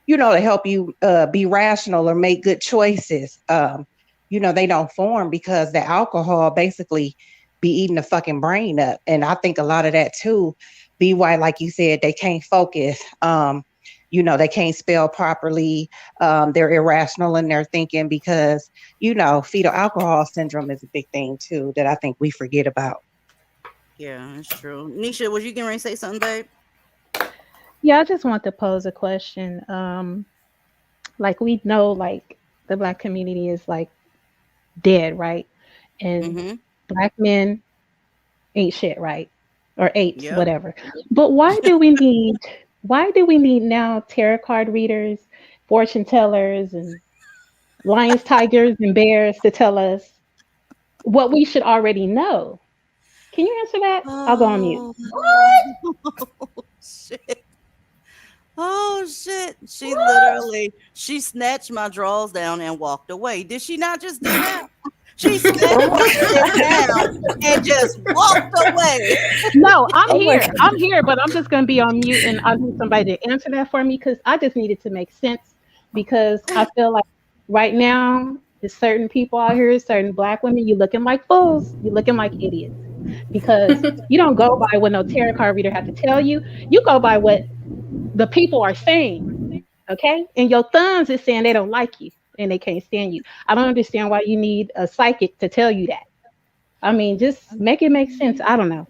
to help you be rational or make good choices, they don't form because the alcohol basically be eating the fucking brain up. And I think a lot of that too be why, like you said, they can't focus. They can't spell properly. They're irrational in their thinking because, fetal alcohol syndrome is a big thing too that I think we forget about. Yeah, that's true. Nisha, was you getting ready to say something, babe? Yeah, I just want to pose a question. Like we know, like the Black community is like dead, right? And Black men ain't shit, right? Or apes, whatever. But why do we need now tarot card readers, fortune tellers, and lions, tigers, and bears to tell us what we should already know? Can you answer that? I'll go on mute. What? Shit. Oh shit. She snatched my drawers down and walked away. Did she not just do that? She snatched my shit down and just walked away. No, I'm here. I'm here, but I'm just gonna be on mute, and I need somebody to answer that for me because I just need it to make sense. Because I feel like right now, there's certain people out here, certain Black women, you looking like fools, you looking like idiots. Because you don't go by what no tarot card reader have to tell you. You go by what the people are saying, okay? And your thumbs is saying they don't like you and they can't stand you. I don't understand why you need a psychic to tell you that. I mean, just make it make sense. I don't know.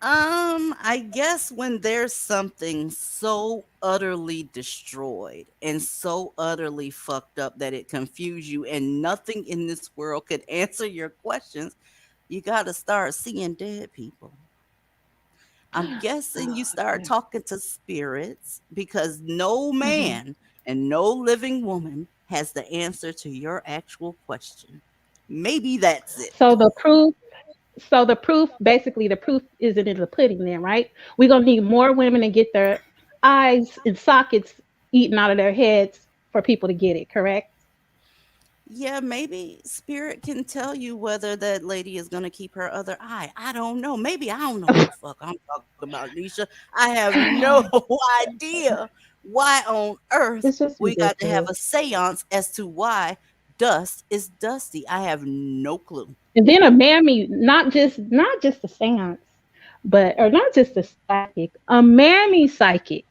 I guess when there's something so utterly destroyed and so utterly fucked up that it confused you and nothing in this world could answer your questions, you got to start seeing dead people. I'm guessing you start talking to spirits because no man and no living woman has the answer to your actual question. Maybe that's it. So the proof basically the proof isn't in the pudding then, right? We're going to need more women to get their eyes and sockets eaten out of their heads for people to get it, correct? Yeah, maybe spirit can tell you whether that lady is gonna keep her other eye. I don't know. Maybe I don't know what the fuck I'm talking about, Nisha. I have no idea why on earth It's just we got to have ridiculous. a seance as to why dust is dusty. I have no clue. And then a mammy, not just a seance, but or not just a psychic, a mammy psychic.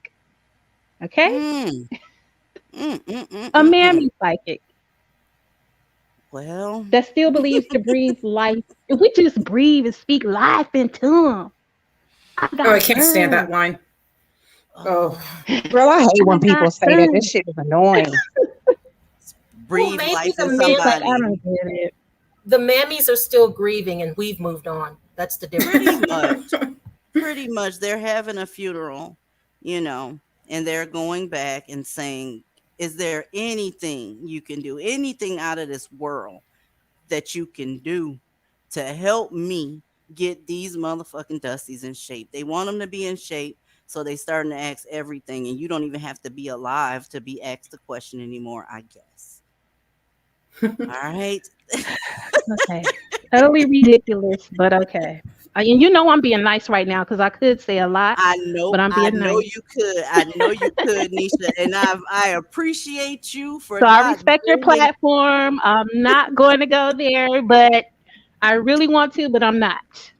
Okay, Mm, mm, mm, mm, a mm, mm. mammy psychic Well, that still believes to breathe life. If we just breathe and speak life into them, I Oh, I got can't stand that sons. line. Oh, Girl, I hate when I people got say that. This sons. shit is annoying. Well, breathe maybe life in somebody. I don't get it. the mammies are still grieving and we've moved on. That's the Pretty difference. much. Pretty much. They're having a funeral, you know, and they're going back and saying, is there anything you can do, anything out of this world that you can do to help me get these motherfucking dusties in shape? They want them to be in shape, so they starting to ask everything, and you don't even have to be alive to be asked the question anymore, I guess. All right. Okay, totally ridiculous, but okay. And you know I'm being nice right now because I could say a lot, but I'm I being know nice. you could. I know you could, Nisha, and I appreciate you for So I not respect your bringing. platform. I'm not going to go there, but I really want to, but I'm not.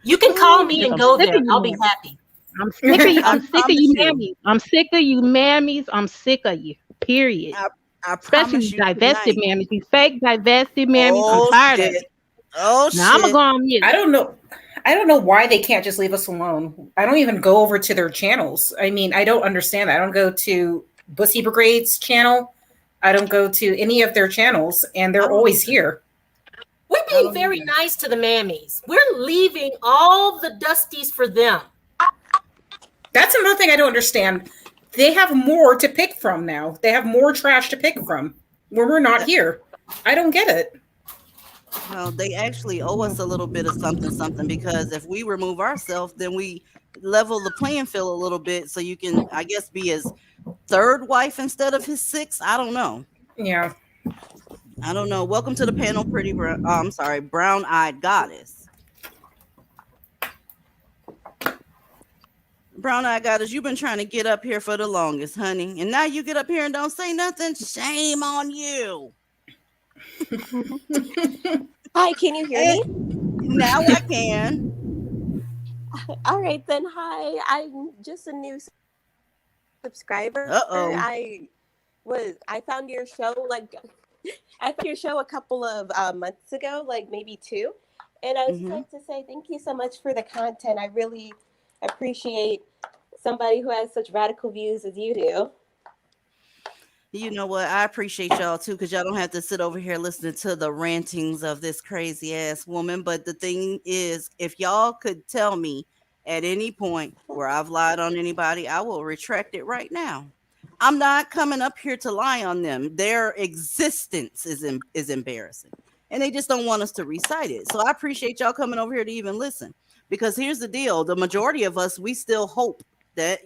You can call me Because and I'm go sick of there. you, I'll be mammies. happy. I'm sick of you. I I'm sick of promise you, you. mammies. I'm sick of you, mammies. I'm sick of you. Period. I I Especially promise you you divested tonight. mammies. These fake divested mammies. I'm Oh tired of shit. it. Oh Now I'm gonna go shit. on mute. I don't know. I don't know why they can't just leave us alone. I don't even go over to their channels. I mean, I don't understand that. I don't go to Bussy Brigade's channel. I don't go to any of their channels, and I they're don't always either. here. We're I being don't very either. nice to the mammies. We're leaving all the dusties for them. That's another thing I don't understand. They have more to pick from now. They have more trash to pick from when we're not That, here. I don't get it. well, they actually owe us a little bit of something, something, because if we remove ourselves, then we level the playing field a little bit, so you can, I guess, be his third wife instead of his sixth. I don't know. Yeah. I don't know. Welcome to the panel, pretty brown. I'm sorry, brown-eyed goddess. Brown-eyed goddess, you've been trying to get up here for the longest, honey, and now you get up here and don't say nothing. Shame on you. Hi, can you hear me? Now I can. All right, then. Hi, I'm just a new subscriber. Uh-oh. I found your show a couple of months ago, like maybe two, and I was Mm-hmm. like to say thank you so much for the content. I really appreciate somebody who has such radical views as you do. You know what? I appreciate y'all too, because y'all don't have to sit over here listening to the rantings of this crazy ass woman. But the thing is, if y'all could tell me at any point where I've lied on anybody, I will retract it right now. I'm not coming up here to lie on them. Their existence is embarrassing, and they just don't want us to recite it. So I appreciate y'all coming over here to even listen, because here's the deal: the majority of us, we still hope that,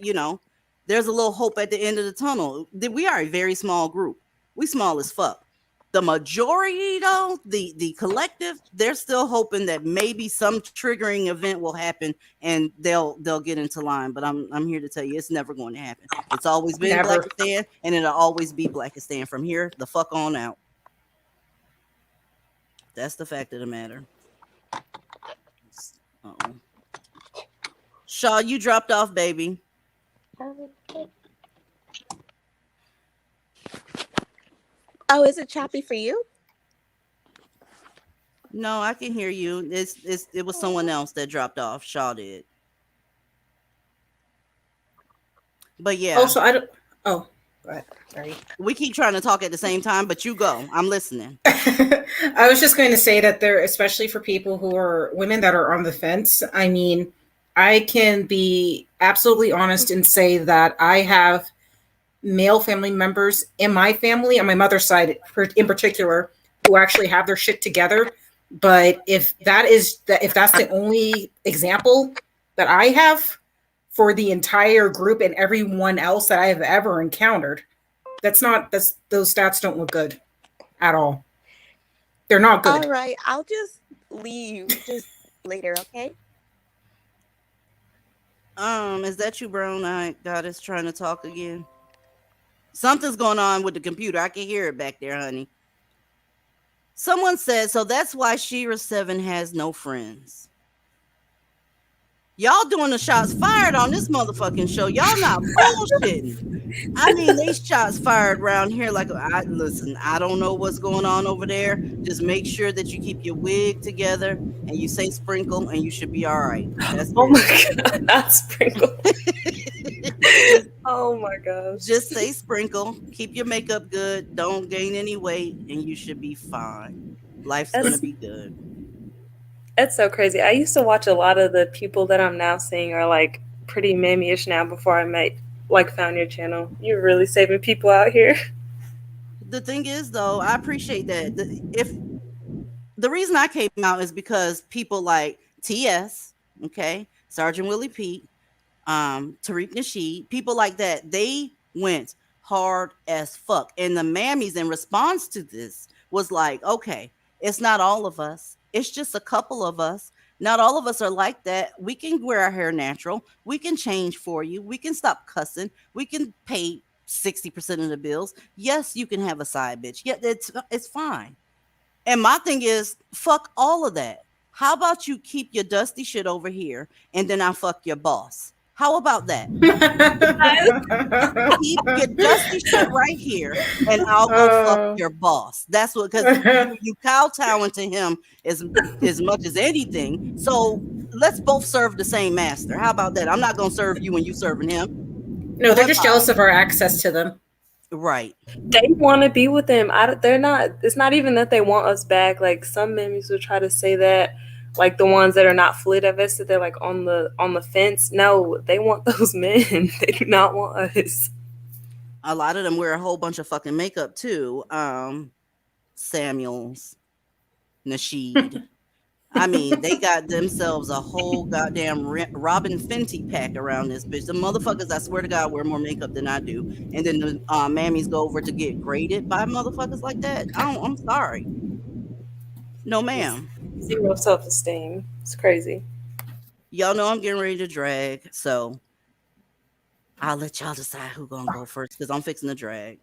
there's a little hope at the end of the tunnel. We are a very small group. We small as fuck. The majority, though, the collective, they're still hoping that maybe some triggering event will happen and they'll get into line. But I'm here to tell you, it's never going to happen. It's always been Never. Blackistan, and it'll always be Blackistan from here the fuck on out. That's the fact of the matter. Uh-oh. Shaw, you dropped off, baby. Oh, is it choppy for you? No, I can hear you. It was someone else that dropped off. Shaw did. But yeah. Also, I don't. Oh, go ahead. Sorry. We keep trying to talk at the same time, but you go. I'm listening. I was just going to say that there, especially for people who are women that are on the fence. I mean, I can be absolutely honest and say that I have male family members in my family, on my mother's side in particular, who actually have their shit together. But if that's the only example that I have for the entire group and everyone else that I have ever encountered, those stats don't look good at all. They're not good. All right, I'll just leave just later, okay? Is that you, Brown Eyed Goddess, trying to talk again? Something's going on with the computer. I can hear it back there, honey. Someone said, so that's why Shira 7 has no friends. Y'all doing the shots fired on this motherfucking show. Y'all not bullshitting. I mean, they shots fired around here. Like, listen, I don't know what's going on over there. Just make sure that you keep your wig together and you say sprinkle, and you should be all right. That's Oh my God, not sprinkle. Oh my gosh. Just say sprinkle. Keep your makeup good. Don't gain any weight, and you should be fine. Life's gonna be good. It's so crazy. I used to watch a lot of the people that I'm now seeing are like pretty mammy-ish now before I found your channel. You're really saving people out here. The thing is, though, I appreciate that. If the reason I came out is because people like TS, okay, Sergeant Willie Pete, Tariq Nasheed, people like that, they went hard as fuck. And the mammies in response to this was like, okay, it's not all of us. It's just a couple of us. Not all of us are like that. We can wear our hair natural. We can change for you. We can stop cussing. We can pay 60% of the bills. Yes, you can have a side bitch. Yeah, it's fine. And my thing is, fuck all of that. How about you keep your dusty shit over here and then I'll fuck your boss? How about that? Keep your dusty shit right here and I'll go fuck your boss. That's what, because you kowtowing to him as much as anything. So let's both serve the same master. How about that? I'm not going to serve you and you serving him. No, they're just jealous of our access to them. Right. They want to be with them. They're not. It's not even that they want us back. Like some mammies would try to say that, like the ones that are not fully divested, they're like on the fence. No, they want those men. They do not want us. A lot of them wear a whole bunch of fucking makeup too. Samuels, Nasheed. I mean, they got themselves a whole goddamn Robin Fenty pack around this bitch. The motherfuckers, I swear to God, wear more makeup than I do. And then the mammies go over to get graded by motherfuckers like that. I'm sorry. No, ma'am. Zero self-esteem. It's crazy. Y'all know I'm getting ready to drag, so I'll let y'all decide who's gonna go first because I'm fixing to drag.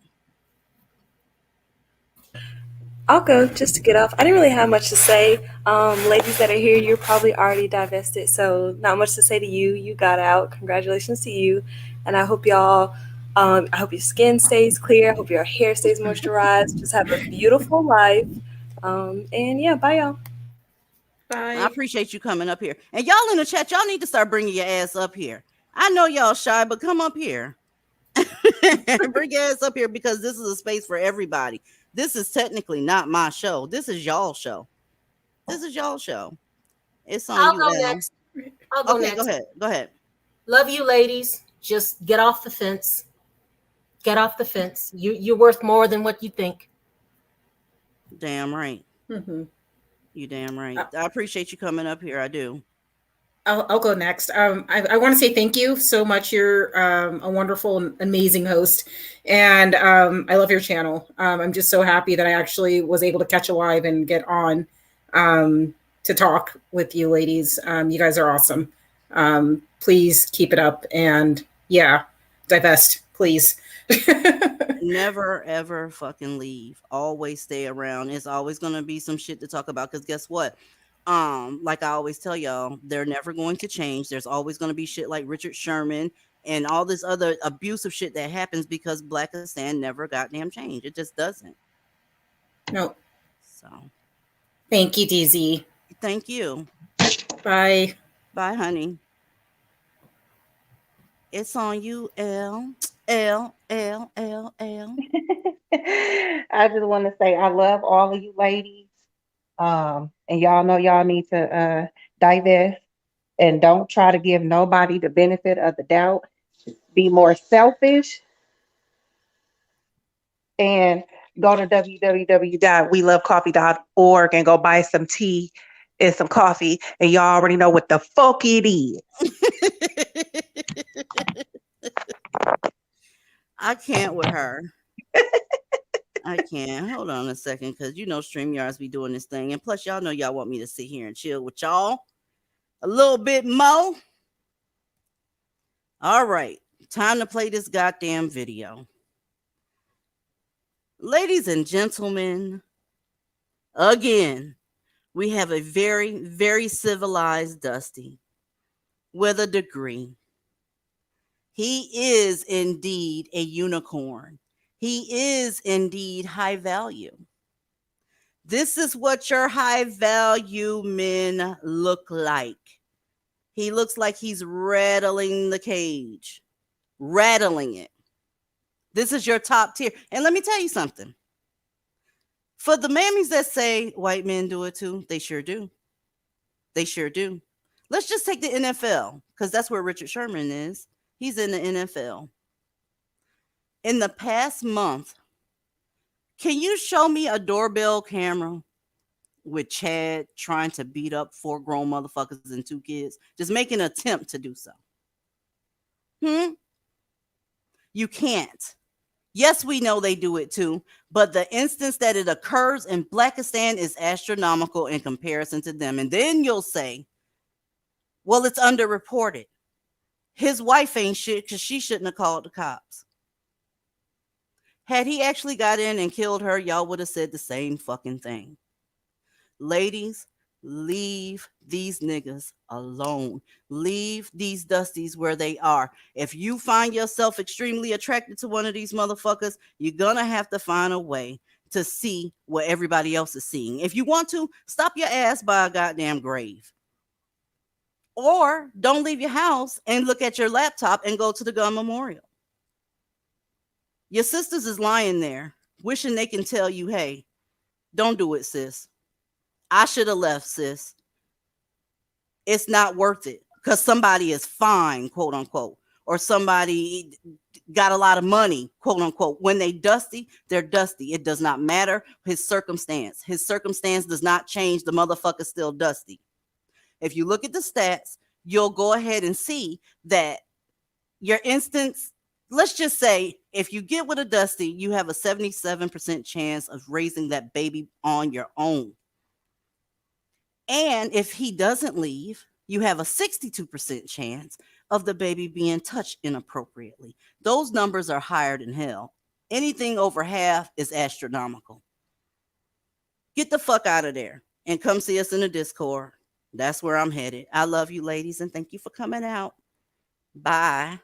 I'll go just to get off. I didn't really have much to say. Ladies that are here, you're probably already divested, so not much to say to you. You got out. Congratulations to you. And I hope y'all, I hope your skin stays clear. I hope your hair stays moisturized. Just have a beautiful life. And yeah, bye y'all. Bye. I appreciate you coming up here. And y'all in the chat, y'all need to start bringing your ass up here. I know y'all shy, but come up here. Bring your ass up here because this is a space for everybody. This is technically not my show. This is y'all show. This is y'all show. It's on I'll you. go Al. next. I'll go Okay, next. go ahead. Go ahead. Love you, ladies. Just get off the fence. Get off the fence. You're worth more than what you think. Damn right. Mm-hmm. You damn right. I appreciate you coming up here. I do. I'll go next. I want to say thank you so much. You're a wonderful and amazing host. And I love your channel. I'm just so happy that I actually was able to catch a live and get on to talk with you ladies. You guys are awesome. Please keep it up. And yeah, divest, please. Never, ever fucking leave. Always stay around. It's always going to be some shit to talk about because guess what? Like I always tell y'all, they're never going to change. There's always going to be shit like Richard Sherman and all this other abusive shit that happens because Blackistan never goddamn changed. It just doesn't. No. So. Thank you, DZ. Thank you. Bye. Bye, honey. It's on you, L. L. I just want to say I love all of you ladies. And y'all know y'all need to divest and don't try to give nobody the benefit of the doubt. Be more selfish and go to www.welovecoffee.org and go buy some tea and some coffee, and y'all already know what the fuck it is. I can't with her. I can't. Hold on a second, because you know StreamYards be doing this thing. And plus, y'all know y'all want me to sit here and chill with y'all a little bit more. All right. Time to play this goddamn video. Ladies and gentlemen, again, we have a very, very civilized Dusty with a degree. He is indeed a unicorn. He is indeed high value. This is what your high value men look like. He looks like he's rattling the cage, rattling it. This is your top tier. And let me tell you something. For the mammies that say white men do it too, they sure do. They sure do. Let's just take the NFL, because that's where Richard Sherman is. He's in the NFL. In the past month, can you show me a doorbell camera with Chad trying to beat up 4 grown motherfuckers and 2 kids? Just make an attempt to do so. You can't. Yes, we know they do it too, but the instance that it occurs in Blackistan is astronomical in comparison to them. And then you'll say, well, it's underreported. His wife ain't shit because she shouldn't have called the cops. Had he actually got in and killed her, y'all would have said the same fucking thing. Ladies, leave these niggas alone. Leave these Dusties where they are. If you find yourself extremely attracted to one of these motherfuckers, you're gonna have to find a way to see what everybody else is seeing. If you want to, stop your ass by a goddamn grave. Or don't leave your house and look at your laptop and go to the gun memorial. Your sisters is lying there, wishing they can tell you, hey, don't do it, sis. I should have left, sis. It's not worth it because somebody is fine, quote unquote, or somebody got a lot of money, quote unquote. When they dusty, they're dusty. It does not matter his circumstance. His circumstance does not change. The motherfucker's still dusty. If you look at the stats, you'll go ahead and see that your instance, let's just say, if you get with a Dusty, you have a 77% chance of raising that baby on your own. And if he doesn't leave, you have a 62% chance of the baby being touched inappropriately. Those numbers are higher than hell. Anything over half is astronomical. Get the fuck out of there and come see us in the Discord. That's where I'm headed. I love you, ladies, and thank you for coming out. Bye.